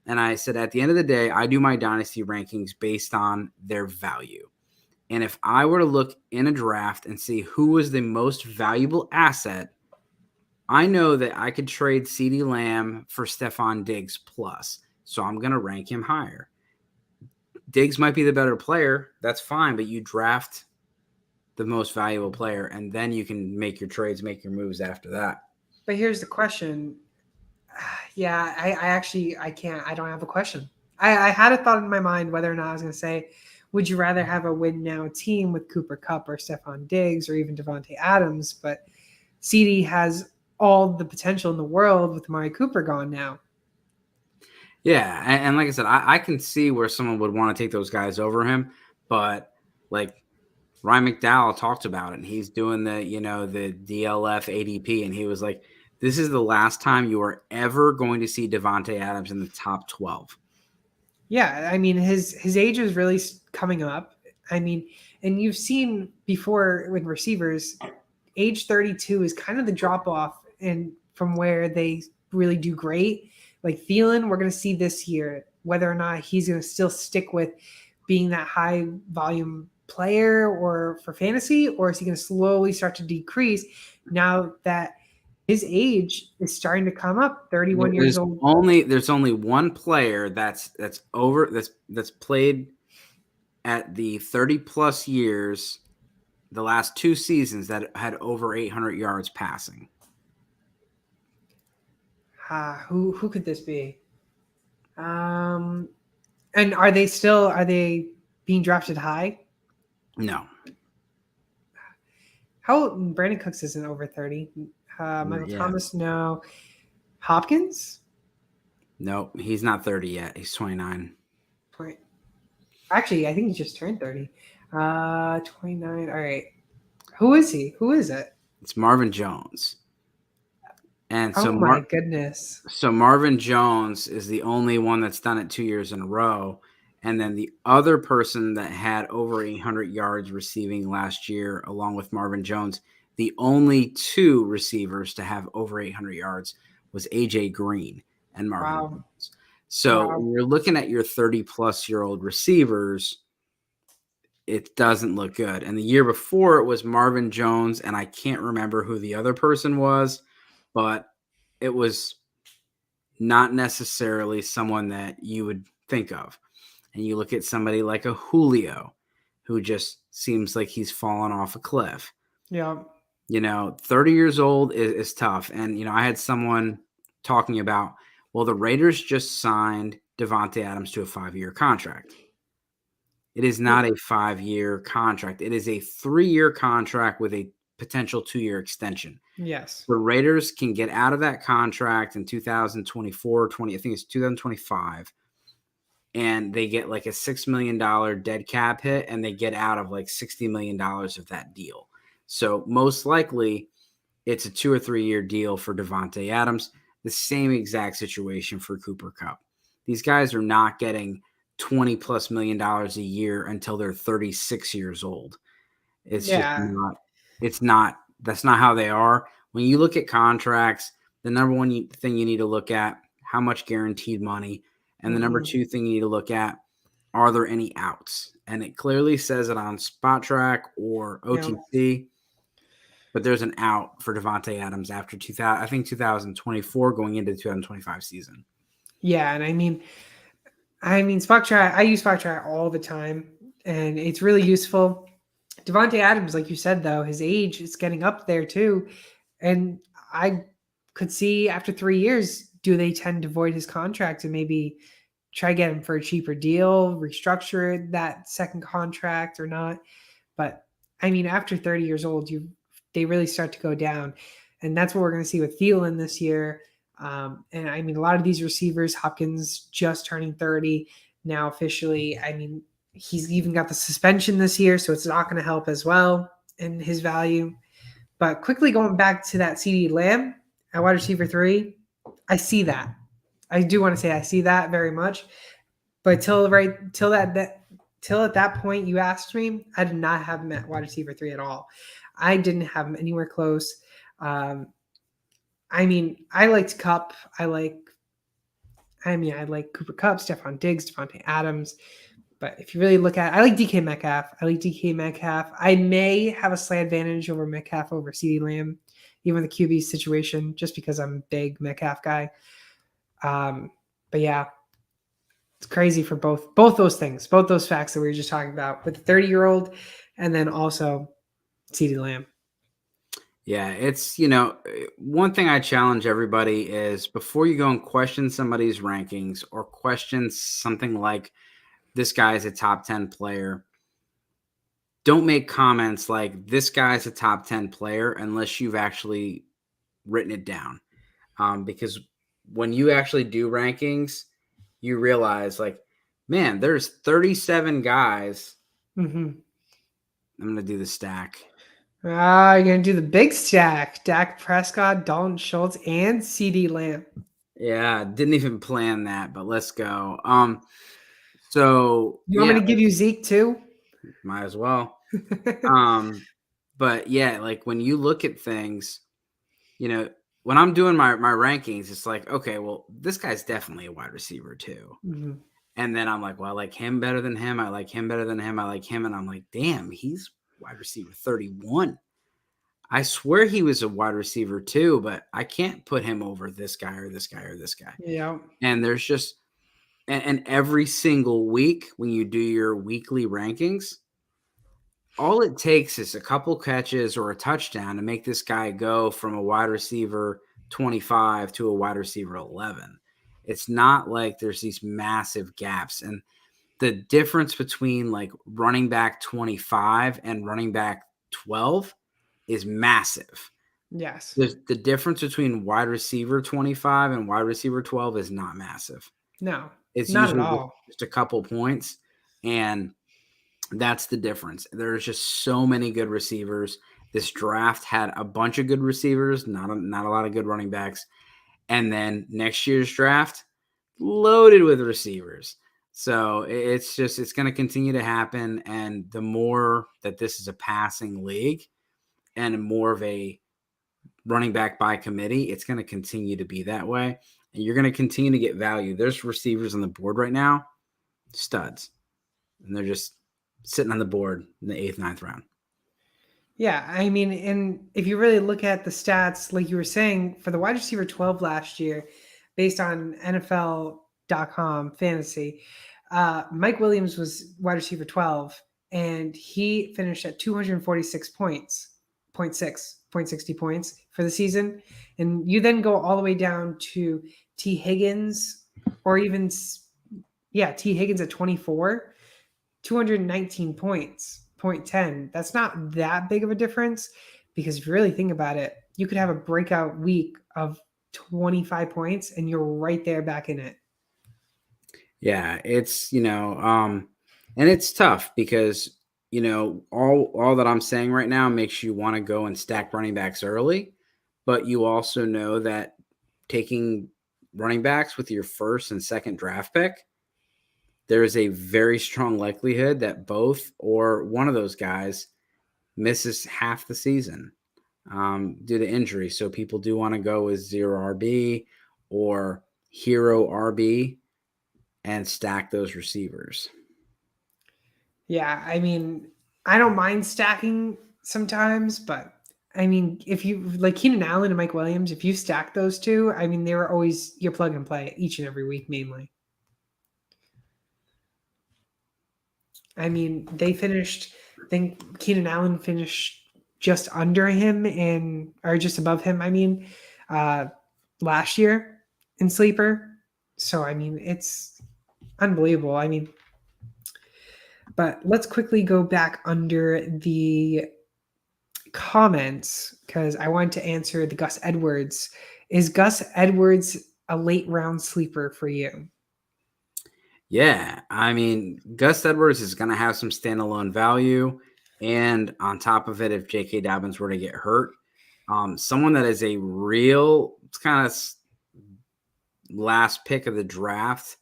And I said, at the end of the day, I do my dynasty rankings based on their value. And if I were to look in a draft and see who was the most valuable asset, I know that I could trade CeeDee Lamb for Stephon Diggs plus. So I'm going to rank him higher. Diggs might be the better player. That's fine, but you draft the most valuable player, and then you can make your trades, make your moves after that. But here's the question. Yeah, I can't. I don't have a question. I had a thought in my mind whether or not I was going to say, would you rather have a win now team with Cooper Kupp or Stephon Diggs or even Devontae Adams? But CeeDee has all the potential in the world with Amari Cooper gone now. Yeah, and like I said, I can see where someone would want to take those guys over him, but like Ryan McDowell talked about it, and he's doing the the DLF ADP, and he was like, this is the last time you are ever going to see Devontae Adams in the top 12. Yeah, I mean his age is really coming up. I mean, and you've seen before with receivers, age 32 is kind of the drop off and from where they really do great. Like Thielen, we're going to see this year whether or not he's going to still stick with being that high volume player or for fantasy, or is he going to slowly start to decrease now that his age is starting to come up, 31 years old. There's only one player that's played at the 30 plus years, the last 2 seasons, that had over 800 yards passing. Who could this be? And are they being drafted high? No. How Brandon Cooks isn't over 30. Michael Thomas, no. Hopkins? No, he's not 30 yet. He's 29. Actually, I think he just turned 30. 29. All right. Who is he? Who is it? It's Marvin Jones. And so my goodness. So Marvin Jones is the only one that's done it 2 years in a row. And then the other person that had over 800 yards receiving last year, along with Marvin Jones, the only 2 receivers to have over 800 yards was AJ Green and Marvin Jones. So when you're looking at your 30-plus-year-old receivers, it doesn't look good. And the year before it was Marvin Jones, and I can't remember who the other person was, but it was not necessarily someone that you would think of. And you look at somebody like a Julio, who just seems like he's fallen off a cliff. Yeah. 30 years old is tough. And, I had someone talking about, well, the Raiders just signed Devontae Adams to a 5-year contract. It is not a 5-year contract. It is a 3-year contract with a potential 2-year extension. Yes. The Raiders can get out of that contract in 2024, I think it's 2025, and they get like a $6 million dead cap hit, and they get out of like $60 million of that deal. So most likely it's a 2 or 3 year deal for Davante Adams. The same exact situation for Cooper Kupp. These guys are not getting $20+ million a year until they're 36 years old. It's just Yeah. that's not how they are. When you look at contracts, the number one thing you need to look at, how much guaranteed money, and the number two thing you need to look at, are there any outs? And it clearly says it on Spot Track or OTC, but there's an out for Davante Adams after 2024 going into the 2025 season. Yeah, and I mean Spot Track. I use Spot Track all the time, and it's really useful. Davante Adams, like you said, though, his age is getting up there too, and I could see after 3 years, do they tend to void his contract and maybe try to get him for a cheaper deal, restructure that second contract or not? But I mean, after 30 years old, they really start to go down, and that's what we're going to see with Thielen this year. And I mean, a lot of these receivers, Hopkins just turning 30 now officially. I mean, he's even got the suspension this year, so it's not going to help as well in his value. But quickly going back to that CeeDee Lamb at wide receiver 3, I see that. I do want to say I see that very much. But till at that point you asked me, I did not have him at wide receiver 3 at all. I didn't have him anywhere close. I mean, I liked Kupp. I like Cooper Kupp, Stephon Diggs, Devontae Adams. But if you really look at it, I like DK Metcalf. I may have a slight advantage over Metcalf over CeeDee Lamb, even the QB situation, just because I'm a big Metcalf guy. But yeah, it's crazy for both those things, both those facts that we were just talking about with the 30-year-old and then also CeeDee Lamb. Yeah, it's, one thing I challenge everybody is before you go and question somebody's rankings or question something like this guy's a top 10 player, don't make comments like this guy's a top 10 player unless you've actually written it down. Because when you actually do rankings, you realize like, man, there's 37 guys. Mm-hmm. I'm going to do the stack. You're going to do the big stack. Dak Prescott, Dalton Schultz, and CeeDee Lamb. Yeah, didn't even plan that, but let's go. So you want me to give you Zeke too? Might as well. But yeah, like when you look at things, when I'm doing my rankings, it's like, okay, well, this guy's definitely a wide receiver too. Mm-hmm. And then I'm like, well, I like him better than him. I like him better than him. I like him. And I'm like, damn, he's wide receiver 31. I swear he was a wide receiver too, but I can't put him over this guy or this guy or this guy. Yeah. And there's just, and every single week when you do your weekly rankings, all it takes is a couple catches or a touchdown to make this guy go from a wide receiver 25 to a wide receiver 11. It's not like there's these massive gaps. And the difference between like running back 25 and running back 12 is massive. Yes. The difference between wide receiver 25 and wide receiver 12 is not massive. No, it's not usually at all. Just a couple points. And that's the difference. There's just so many good receivers. This draft had a bunch of good receivers, not a lot of good running backs. And then next year's draft, loaded with receivers. So it's going to continue to happen. And the more that this is a passing league and more of a running back by committee, it's going to continue to be that way. And you're going to continue to get value. There's receivers on the board right now, studs. And they're just sitting on the board in the 8th, 9th round. Yeah, I mean, and if you really look at the stats, like you were saying, for the wide receiver 12 last year, based on NFL.com fantasy, Mike Williams was wide receiver 12, and he finished at 246 points, 0.60 points for the season. And you then go all the way down to T. Higgins, or even, T. Higgins at 24, 219 points, 0.10. That's not that big of a difference because if you really think about it, you could have a breakout week of 25 points and you're right there back in it. Yeah, it's and it's tough because all that I'm saying right now makes you want to go and stack running backs early, but you also know that taking running backs with your first and second draft pick, there is a very strong likelihood that both or one of those guys misses half the season due to injury. So people do want to go with zero RB or hero RB and stack those receivers. Yeah, I mean, I don't mind stacking sometimes, but I mean, if you like Keenan Allen and Mike Williams, if you stack those two, I mean, they were always your plug and play each and every week, mainly. I mean, they finished, I think Keenan Allen finished just under him or just above him, uh, last year in Sleeper. So, I mean, it's unbelievable. I mean, but let's quickly go back under the comments because I want to answer the Gus Edwards. Is Gus Edwards a late round sleeper for you? Yeah, I mean, Gus Edwards is going to have some standalone value. And on top of it, if J.K. Dobbins were to get hurt, someone that is a real kind of last pick of the draft,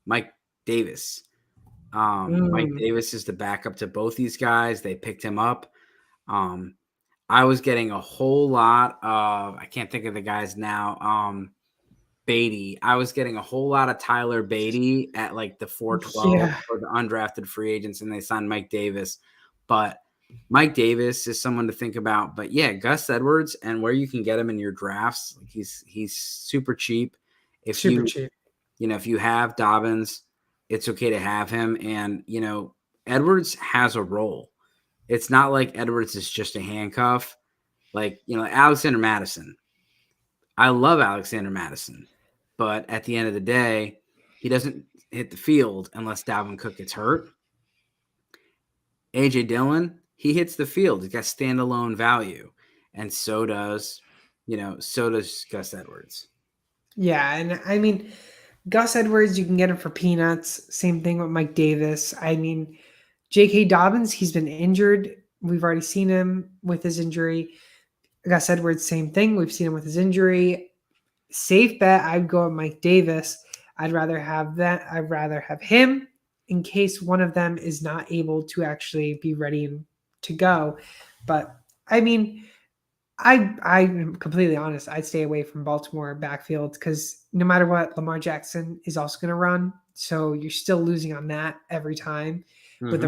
Mike Davis. Mike Davis is the backup to both these guys. They picked him up. I was getting a whole lot of, I can't think of the guys now. Beatty. I was getting a whole lot of Tyler Beatty at like the 412 Yeah, for the undrafted free agents, and they signed Mike Davis. But Mike Davis is someone to think about. But yeah, Gus Edwards and where you can get him in your drafts, like he's super cheap. If super you cheap. if you have Dobbins, it's okay to have him. And Edwards has a role. It's not like Edwards is just a handcuff. Like Alexander Madison. I love Alexander Madison. But at the end of the day, he doesn't hit the field unless Dalvin Cook gets hurt. AJ Dillon, he hits the field. He's got standalone value. And so does Gus Edwards. Yeah, and I mean, Gus Edwards, you can get him for peanuts. Same thing with Mike Davis. I mean, J.K. Dobbins, he's been injured. We've already seen him with his injury. Gus Edwards, same thing. We've seen him with his injury. Safe bet, I'd go with Mike Davis. I'd rather have that. I'd rather have him in case one of them is not able to actually be ready to go. But I mean, I'm completely honest. I'd stay away from Baltimore backfield because no matter what, Lamar Jackson is also going to run. So you're still losing on that every time with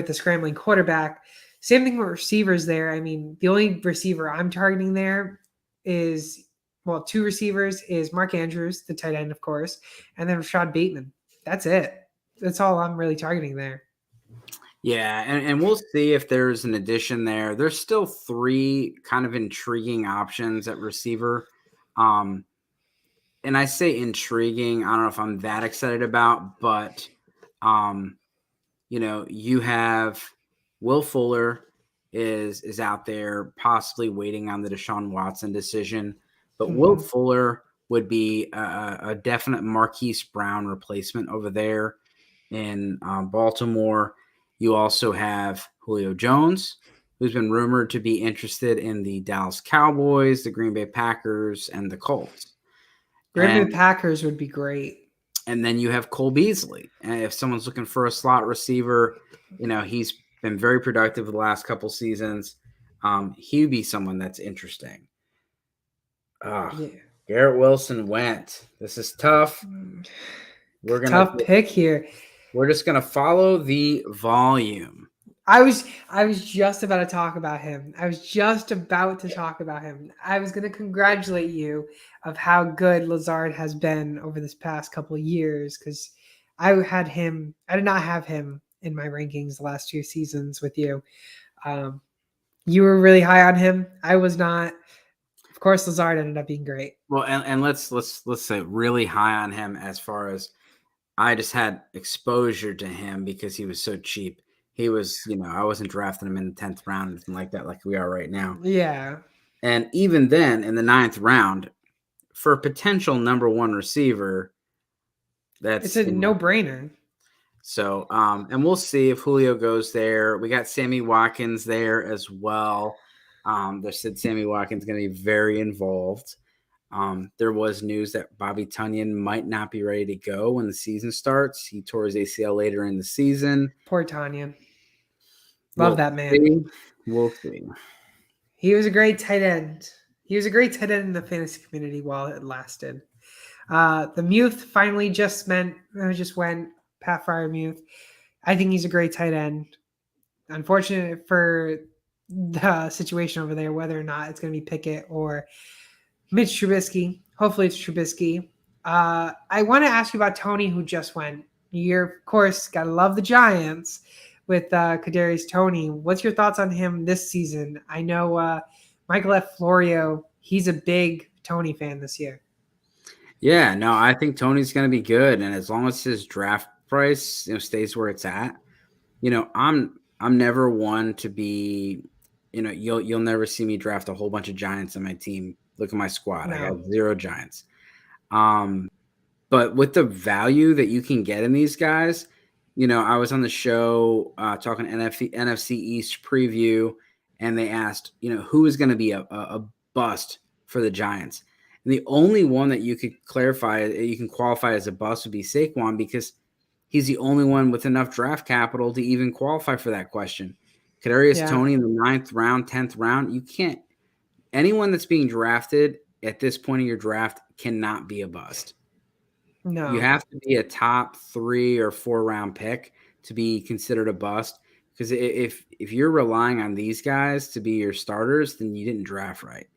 the scrambling quarterback. Same thing with receivers there. I mean, the only receiver I'm targeting there is two receivers is Mark Andrews, the tight end, of course, and then Rashad Bateman. That's it. That's all I'm really targeting there. Yeah, and we'll see if there's an addition there. There's still 3 kind of intriguing options at receiver. And I say intriguing, I don't know if I'm that excited about, but you have Will Fuller is out there possibly waiting on the Deshaun Watson decision, but Will Fuller would be a definite Marquise Brown replacement over there in Baltimore. You also have Julio Jones, who's been rumored to be interested in the Dallas Cowboys, the Green Bay Packers, and the Colts. Green Bay Packers would be great. And then you have Cole Beasley. And if someone's looking for a slot receiver, he's been very productive the last couple seasons. He would be someone that's interesting. Garrett Wilson went. This is tough. We're gonna tough pick here. We're just gonna follow the volume. I was just about to talk about him. I was going to congratulate you of how good Lazard has been over this past couple of years because I did not have him in my rankings the last 2 seasons with you. You were really high on him. I was not. Of course, Lazard ended up being great. Well, and let's say really high on him as far as I just had exposure to him because he was so cheap. He was, I wasn't drafting him in the 10th round, anything like that, like we are right now. Yeah. And even then, in the 9th round, for a potential number 1 receiver, It's that's, a no-brainer. So, and we'll see if Julio goes there. We got Sammy Watkins there as well. They said Sammy Watkins is going to be very involved. There was news that Bobby Tunyon might not be ready to go when the season starts. He tore his ACL later in the season. Poor Tanya. Love We'll that man. see. We'll see. He was a great tight end. He was a great tight end in the fantasy community while it lasted. The Muth finally just went Pat Fryermuth. I think he's a great tight end. Unfortunate for the situation over there, whether or not it's going to be Pickett or Mitch Trubisky. Hopefully it's Trubisky. I want to ask you about Tony, who just went. You're, of course, got to love the Giants with Kadarius Toney. What's your thoughts on him this season? I know Michael F. Florio, he's a big Tony fan this year. Yeah, no, I think Tony's going to be good, and as long as his draft price, stays where it's at, I'm never one to be, you'll never see me draft a whole bunch of Giants on my team. Look at my squad. No. I got 0 Giants. But with the value that you can get in these guys, I was on the show talking NFC East preview, and they asked, who is going to be a bust for the Giants? And the only one that you can qualify as a bust would be Saquon, because he's the only one with enough draft capital to even qualify for that question. Kadarius Toney in the 9th round, 10th round, you can't. Anyone that's being drafted at this point in your draft cannot be a bust. No. You have to be a top 3 or 4 round pick to be considered a bust. Because if you're relying on these guys to be your starters, then you didn't draft right.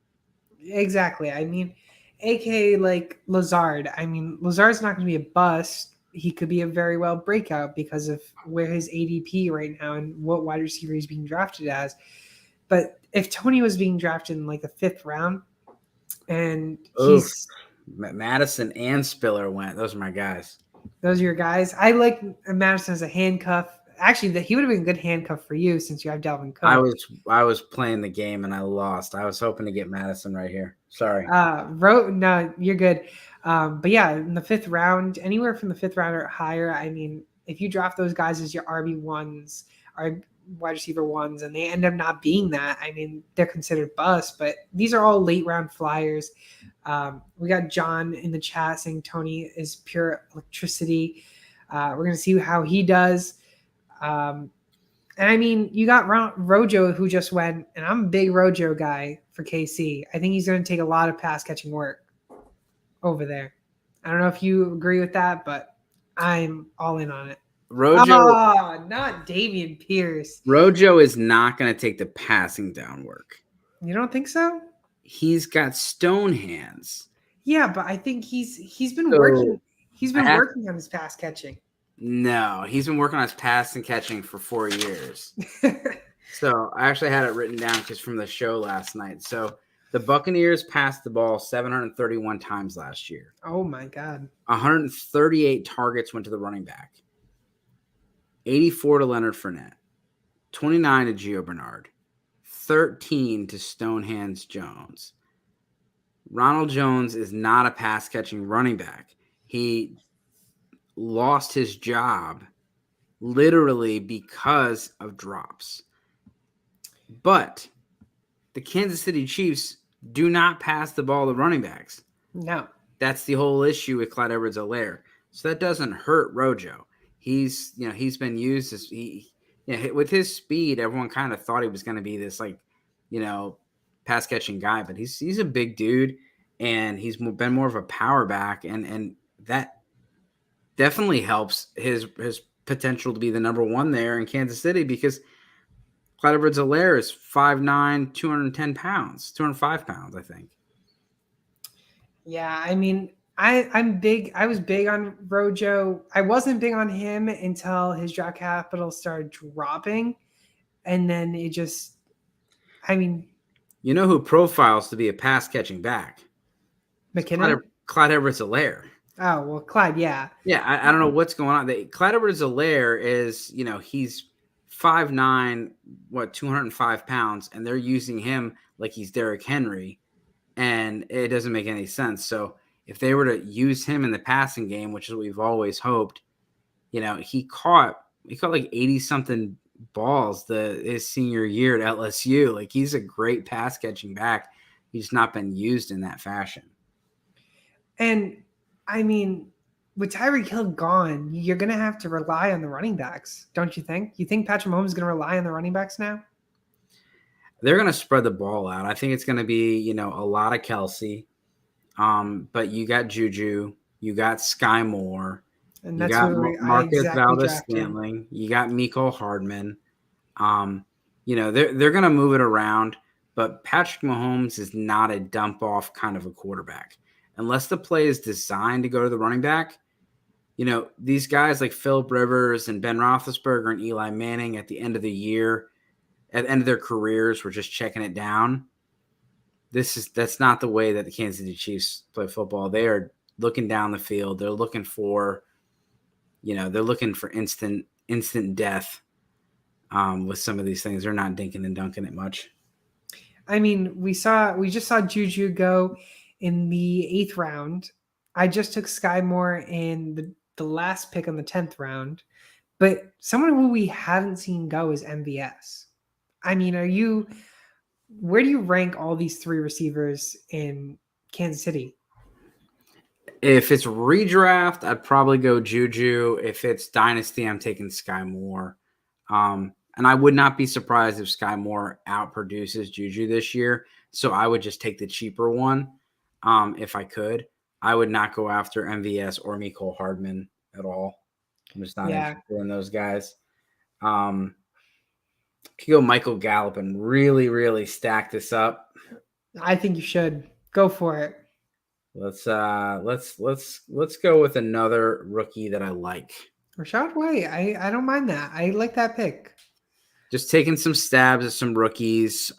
Exactly. I mean, aka like Lazard. I mean, Lazard's not going to be a bust. He could be a very well breakout because of where his ADP right now and what wide receiver he's being drafted as. But if Tony was being drafted in like the 5th round, and he's Madison and Spiller went. Those are my guys. Those are your guys. I like Madison as a handcuff. Actually, he would have been a good handcuff for you since you have Dalvin Cook. I was playing the game and I lost. I was hoping to get Madison right here. Sorry. No, you're good. But yeah, in the 5th round, anywhere from the 5th round or higher, I mean, if you draft those guys as your RB1s or wide receiver 1s and they end up not being that, I mean, they're considered bust. But these are all late round flyers. We got John in the chat saying Tony is pure electricity. We're going to see how he does. And I mean, you got Rojo who just went, and I'm a big Rojo guy for KC. I think he's going to take a lot of pass catching work over there. I don't know if you agree with that, but I'm all in on it. Rojo, not Dameon Pierce. Rojo is not going to take the passing down work. You don't think so? He's got stone hands. Yeah, but I think he's been working. He's been working on his pass catching. No, he's been working on his pass and catching for 4 years. So I actually had it written down just from the show last night. So the Buccaneers passed the ball 731 times last year. Oh my God. 138 targets went to the running back. 84 to Leonard Fournette. 29 to Gio Bernard. 13 to Stonehands Jones. Ronald Jones is not a pass-catching running back. He lost his job literally because of drops. But the Kansas City Chiefs do not pass the ball to running backs. No. That's the whole issue with Clyde Edwards-Helaire. So that doesn't hurt Rojo. He's been used as with his speed, everyone kind of thought he was going to be this pass catching guy, but he's a big dude and he's been more of a power back, and that definitely helps his potential to be the number 1 there in Kansas City, because Clyde Edwards-Helaire is 5'9", 210 pounds, 205 pounds, I think. Yeah, I mean, I'm big. I was big on Rojo. I wasn't big on him until his draft capital started dropping. And then it just, I mean. You know who profiles to be a pass-catching back? McKinnon? Clyde Edwards-Helaire. Oh, well, Clyde, yeah. Yeah, I don't know what's going on. Clyde Edwards-Helaire is, he's 5'9", 205 pounds, and they're using him like he's Derrick Henry, and it doesn't make any sense. So if they were to use him in the passing game, which is what we've always hoped, he caught like 80 something balls his senior year at LSU. Like, he's a great pass catching back. He's not been used in that fashion. And I mean, with Tyreek Hill gone, you're going to have to rely on the running backs, don't you think? You think Patrick Mahomes is going to rely on the running backs now? They're going to spread the ball out. I think it's going to be, a lot of Kelsey. But you got Juju, you got Sky Moore, And you that's got what I Marcus exactly drafted. Valdez-Scantling, you got Mecole Hardman. They're going to move it around, but Patrick Mahomes is not a dump off kind of a quarterback. Unless the play is designed to go to the running back, these guys like Phillip Rivers and Ben Roethlisberger and Eli Manning at the end of the year, at the end of their careers, were just checking it down. That's not the way that the Kansas City Chiefs play football. They are looking down the field. They're looking for, instant death. With some of these things, they're not dinking and dunking it much. I mean, we just saw Juju go in the 8th round. I just took Sky Moore in the last pick on the 10th round, but someone who we haven't seen go is MVS. I mean, where do you rank all these 3 receivers in Kansas City? If it's redraft, I'd probably go Juju. If it's dynasty, I'm taking Sky Moore. And I would not be surprised if Sky Moore outproduces Juju this year. So I would just take the cheaper one if I could. I would not go after MVS or Mecole Hardman at all. I'm just not interested in those guys. Could go Michael Gallup and really, really stack this up. I think you should go for it. Let's go with another rookie that I like. Rachaad White. I don't mind that. I like that pick. Just taking some stabs at some rookies.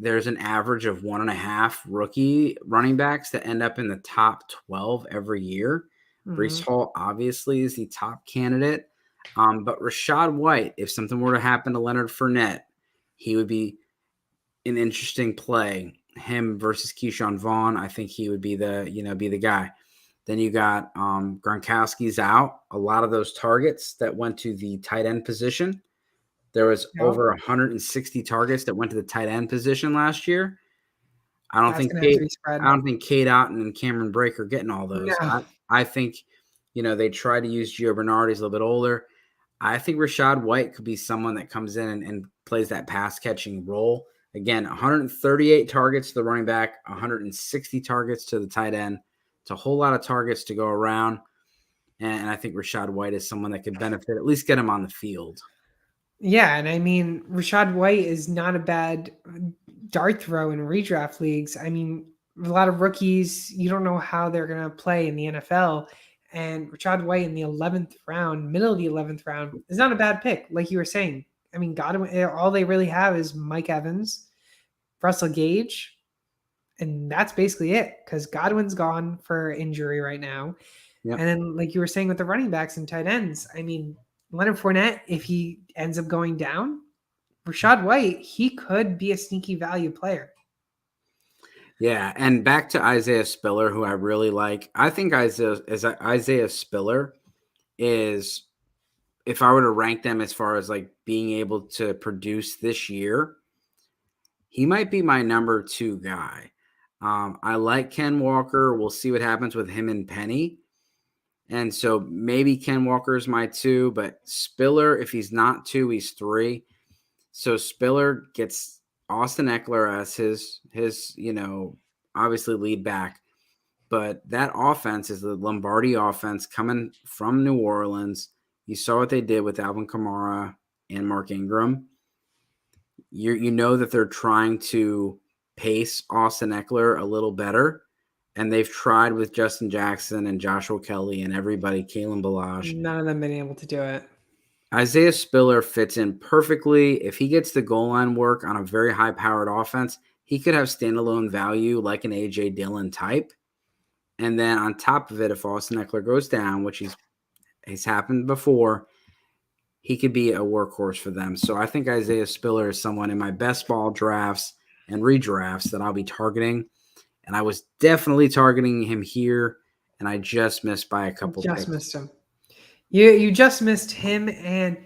There's an average of 1.5 rookie running backs that end up in the top 12 every year. Mm-hmm. Breece Hall obviously is the top candidate. But Rachaad White, if something were to happen to Leonard Fournette, he would be an interesting play. Him versus Keyshawn Vaughn, I think he would be the guy. Then you got Gronkowski's out. A lot of those targets that went to the tight end position. There was over 160 targets that went to the tight end position last year. I don't think Cade Otton and Cameron Brake are getting all those. No. I think, they try to use Gio Bernard. He's a little bit older. I think Rachaad White could be someone that comes in and plays that pass catching role. Again, 138 targets to the running back, 160 targets to the tight end. It's a whole lot of targets to go around. And I think Rachaad White is someone that could benefit, at least get him on the field. Yeah, and I mean, Rachaad White is not a bad dart throw in redraft leagues. I mean, a lot of rookies, you don't know how they're going to play in the NFL. And Rachaad White in the 11th round, middle of the 11th round, is not a bad pick, like you were saying. I mean, Godwin, all they really have is Mike Evans, Russell Gage, and that's basically it, because Godwin's gone for injury right now. Yep. And then, like you were saying with the running backs and tight ends, I mean, Leonard Fournette, if he ends up going down, Rachaad White, he could be a sneaky value player. Yeah, and back to Isaiah Spiller, who I really like. I think Isaiah Spiller is, if I were to rank them as far as like being able to produce this year, he might be my number 2 guy. I like Ken Walker. We'll see what happens with him and Penny. And so maybe Ken Walker is my 2, but Spiller, if he's not 2, he's 3. So Spiller gets Austin Eckler as his obviously lead back. But that offense is the Lombardi offense coming from New Orleans. You saw what they did with Alvin Kamara and Mark Ingram. You know that they're trying to pace Austin Eckler a little better. And they've tried with Justin Jackson and Joshua Kelly and everybody, Kalen Ballage. None of them been able to do it. Isaiah Spiller fits in perfectly. If he gets the goal line work on a very high-powered offense, he could have standalone value like an A.J. Dillon type. And then on top of it, if Austin Eckler goes down, which he's happened before, he could be a workhorse for them. So I think Isaiah Spiller is someone in my best ball drafts and redrafts that I'll be targeting. And I was definitely targeting him here, and I just missed by a couple Just picks. missed him. You just missed him, and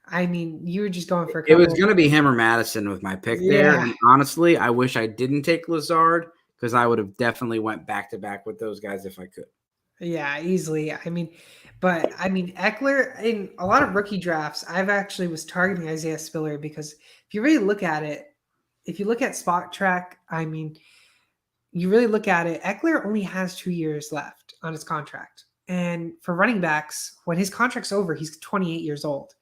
I mean, you were just going for a It was couple. going to be him or Madison with my pick there. Yeah, And honestly, I wish I didn't take Lazard because I would have definitely went back to back with those guys if I could. yeah, easily. I mean, Eckler in a lot of rookie drafts, I've actually was targeting Isaiah Spiller because if you really look at it, if you look at Spot Track, I mean, you really look at it, Eckler only has 2 years left on his contract. And for running backs, when his contract's over, he's 28 years old.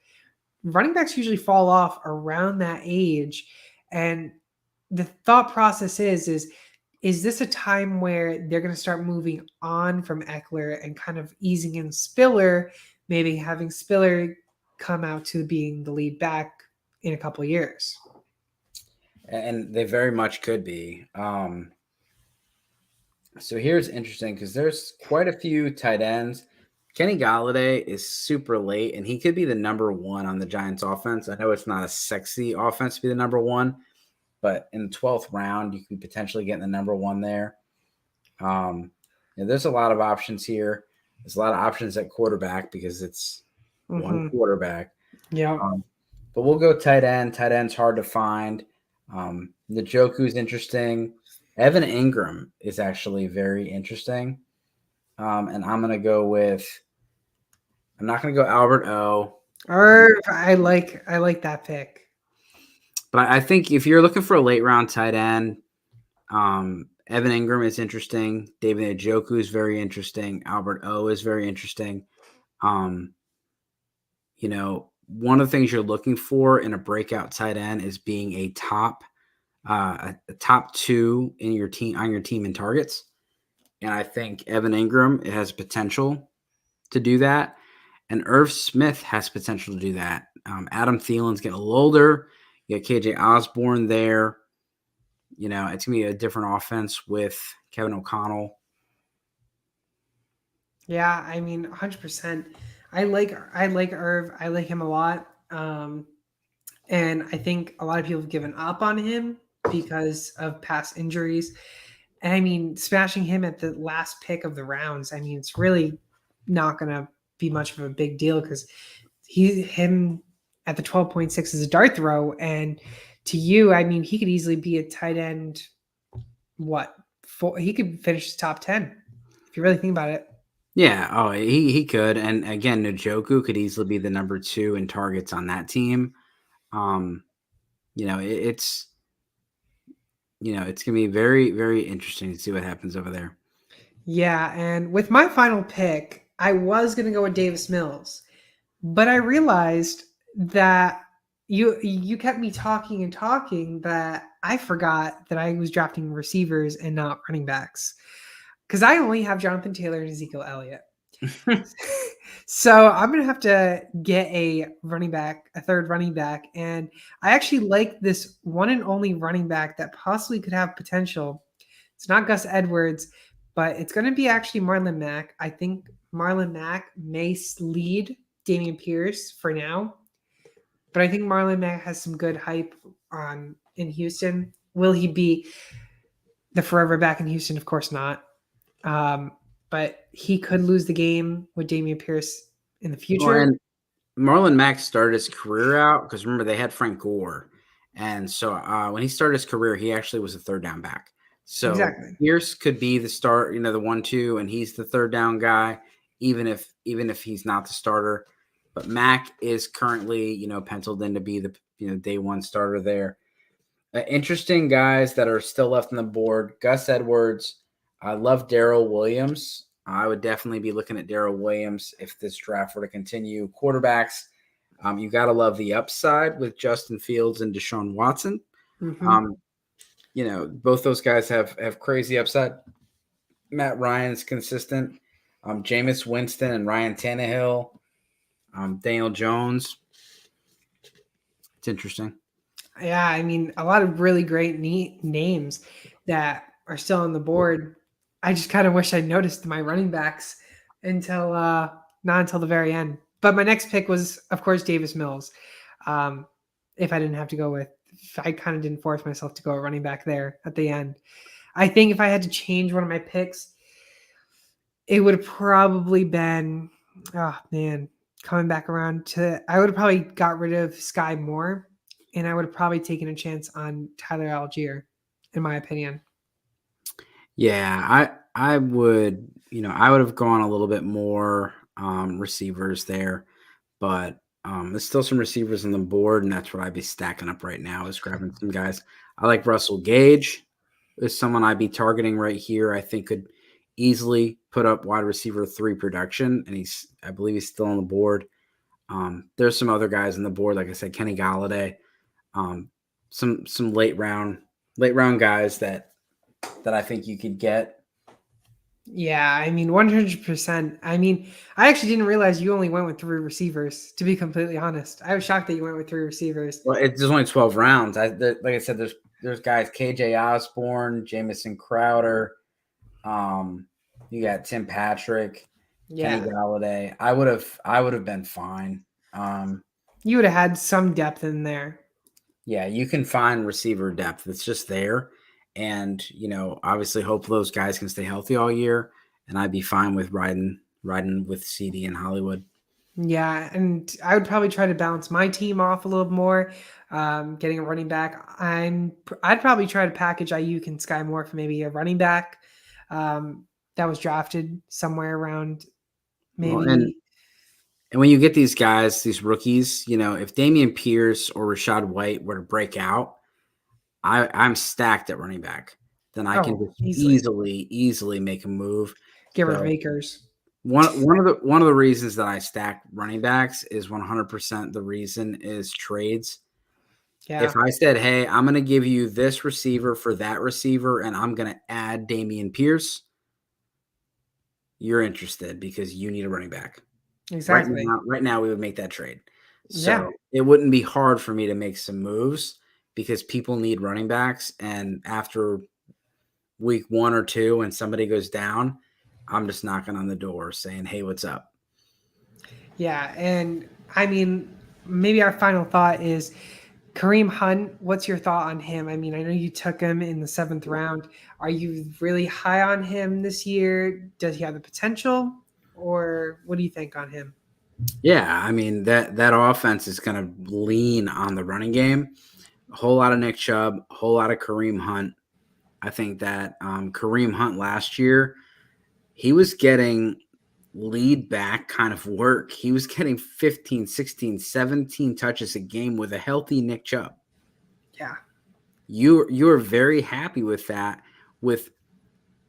Running backs usually fall off around that age. And the thought process is this a time where they're going to start moving on from Eckler and kind of easing in Spiller, maybe having Spiller come out to being the lead back in a couple of years? And they very much could be. So here's interesting because there's quite a few tight ends. Kenny Galladay is super late, and he could be the number one on the Giants offense. I know it's not a sexy offense to be the number one, but in the 12th round, you could potentially get the number one there. There's a lot of options here. There's a lot of options at quarterback because it's one quarterback. Yeah. But we'll go tight end. Tight end's hard to find. Njoku's interesting. Evan Ingram is actually very interesting. And I'm going to go with – I'm not going to go Albert O. I like that pick. But I think if you're looking for a late round tight end, Evan Ingram is interesting. David Njoku is very interesting. Albert O is very interesting. One of the things you're looking for in a breakout tight end is being a top two in your team on your team in targets. And I think Evan Ingram has potential to do that. And Irv Smith has potential to do that. Adam Thielen's getting a little older. You got KJ Osborne there. It's going to be a different offense with Kevin O'Connell. Yeah, I mean, 100%. I like Irv. I like him a lot. And I think a lot of people have given up on him because of past injuries. And I mean, smashing him at the last pick of the rounds, I mean, it's really not going to be much of a big deal because him at the 12.6 is a dart throw. And to you, I mean, he could easily be a tight end. He could finish the top 10 if you really think about it. Yeah, he could. And again, Njoku could easily be the number 2 in targets on that team. It's going to be very, very interesting to see what happens over there. Yeah, and with my final pick, I was going to go with Davis Mills, but I realized that you kept me talking and talking that I forgot that I was drafting receivers and not running backs because I only have Jonathan Taylor and Ezekiel Elliott. So I'm going to have to get a third running back. And I actually like this one and only running back that possibly could have potential. It's not Gus Edwards, but it's going to be actually Marlon Mack. I think Marlon Mack may lead Dameon Pierce for now, but I think Marlon Mack has some good hype in Houston. Will he be the forever back in Houston? Of course not. But he could lose the game with Dameon Pierce in the future. And Marlon Mack started his career out because remember they had Frank Gore. And so when he started his career, he actually was a third down back. So exactly. Pierce could be the start, the 1-2, and he's the third down guy, even if he's not the starter. But Mack is currently, penciled in to be the day one starter there. Interesting guys that are still left on the board. Gus Edwards. I love Darrell Williams. I would definitely be looking at Darrell Williams if this draft were to continue. Quarterbacks, you got to love the upside with Justin Fields and Deshaun Watson. Mm-hmm. Both those guys have crazy upside. Matt Ryan's consistent. Jameis Winston and Ryan Tannehill. Daniel Jones. It's interesting. Yeah, I mean, a lot of really great names that are still on the board. I just kind of wish I noticed my running backs not until the very end. But my next pick was, of course, Davis Mills. If I didn't have to go with, I kind of didn't force myself to go running back there at the end. I think if I had to change one of my picks, it would have probably been, oh man, coming back around to, I would have probably got rid of Sky Moore, and I would have probably taken a chance on Tyler Algier, in my opinion. Yeah, I would, I would have gone a little bit more receivers there, but there's still some receivers on the board, and that's what I'd be stacking up right now is grabbing some guys. I like Russell Gage is someone I'd be targeting right here. I think could easily put up wide receiver 3 production, and I believe he's still on the board. There's some other guys on the board, like I said, Kenny Galladay, some late round guys that I think you could get. Yeah, I mean, 100%. I mean, I actually didn't realize you only went with 3 receivers, to be completely honest. I was shocked that you went with 3 receivers. Well, there's only 12 rounds. Like I said, there's guys KJ Osborne, Jamison Crowder, you got Tim Patrick, Yeah. Kenny Galladay. I would have been fine. You would have had some depth in there. Yeah, you can find receiver depth. It's just there. And, obviously hope those guys can stay healthy all year. And I'd be fine with riding with CD in Hollywood. Yeah, and I would probably try to balance my team off a little more, getting a running back. I'd probably try to package Ayuk and Sky Moore for maybe a running back that was drafted somewhere around maybe. Well, and when you get these guys, these rookies, if Dameon Pierce or Rachaad White were to break out, I'm stacked at running back. Then I can just easily make a move. Get rid of Akers. One of the reasons that I stack running backs is 100% the reason is trades. Yeah. If I said, hey, I'm going to give you this receiver for that receiver, and I'm going to add Dameon Pierce, you're interested because you need a running back. Exactly. Right now we would make that trade. So it wouldn't be hard for me to make some moves because people need running backs. And after week 1 or 2, when somebody goes down, I'm just knocking on the door saying, hey, what's up? Yeah. And I mean, maybe our final thought is Kareem Hunt. What's your thought on him? I mean, I know you took him in the 7th round. Are you really high on him this year? Does he have the potential, or what do you think on him? Yeah, I mean, that offense is going to lean on the running game. A whole lot of Nick Chubb, a whole lot of Kareem Hunt. I think that Kareem Hunt last year, he was getting lead back kind of work. He was getting 15, 16, 17 touches a game with a healthy Nick Chubb. Yeah. You're very happy with that with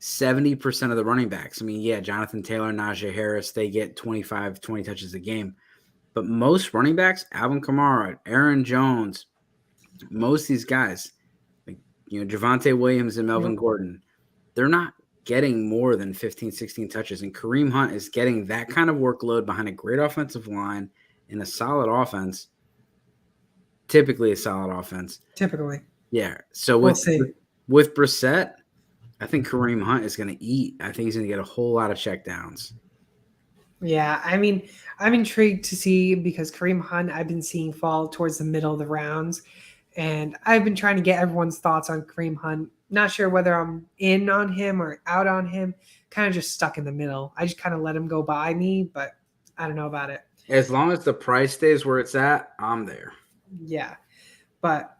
70% of the running backs. I mean, yeah, Jonathan Taylor, Najee Harris, they get 25, 20 touches a game. But most running backs, Alvin Kamara, Aaron Jones, most of these guys, like, Javonte Williams and Melvin Gordon, they're not getting more than 15, 16 touches. And Kareem Hunt is getting that kind of workload behind a great offensive line in a solid offense. Typically a solid offense. Typically. Yeah. So with Brissett, I think Kareem Hunt is going to eat. I think he's going to get a whole lot of checkdowns. Yeah, I mean, I'm intrigued to see because Kareem Hunt I've been seeing fall towards the middle of the rounds. And I've been trying to get everyone's thoughts on Kareem Hunt. Not sure whether I'm in on him or out on him. Kind of just stuck in the middle. I just kind of let him go by me, but I don't know about it. As long as the price stays where it's at, I'm there. Yeah. But,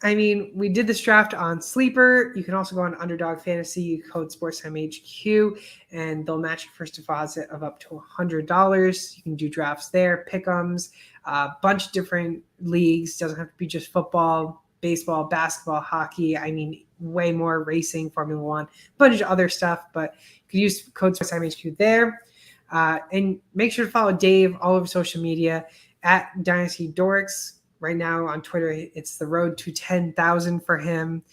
I mean, we did this draft on Sleeper. You can also go on Underdog Fantasy, code SportsTimeHQ, and they'll match your first deposit of up to $100. You can do drafts there, pick'ems, a bunch of different leagues. Doesn't have to be just football, baseball, basketball, hockey. I mean, way more racing, Formula One, a bunch of other stuff. But you can use code SportsTimeHQ there. And make sure to follow Dave all over social media at Dynasty Dorks. Right now on Twitter, it's the road to 10,000 for him.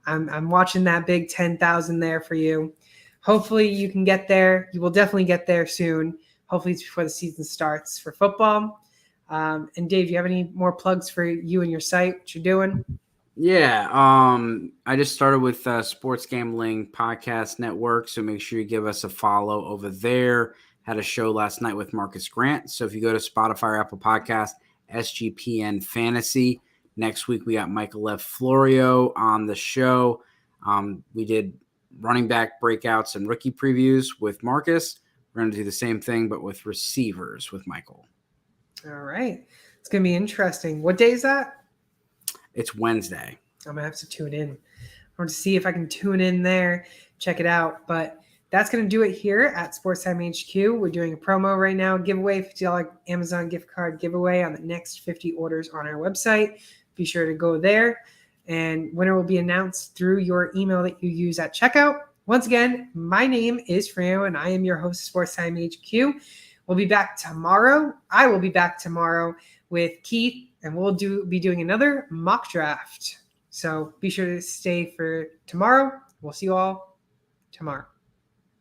I'm watching that big 10,000 there for you. Hopefully you can get there. You will definitely get there soon. Hopefully it's before the season starts for football. And Dave, you have any more plugs for you and your site, what you're doing? Yeah. I just started with Sports Gambling Podcast Network. So make sure you give us a follow over there. had a show last night with Marcus Grant. So if you go to Spotify or Apple Podcast, SGPN Fantasy. Next week, we got Michael Lev Florio on the show. We did running back breakouts and rookie previews with Marcus. We're going to do the same thing, but with receivers with Michael. All right. It's going to be interesting. What day is that? It's Wednesday. I'm going to have to tune in. I want to see if I can tune in there, check it out. But that's going to do it here at Sports Time HQ. We're doing a promo right now, giveaway, $50 Amazon gift card giveaway on the next 50 orders on our website. Be sure to go there. And winner will be announced through your email that you use at checkout. Once again, my name is Fran, and I am your host of Sports Time HQ. We'll be back tomorrow. I will be back tomorrow with Keith, and we'll be doing another mock draft. So be sure to stay for tomorrow. We'll see you all tomorrow.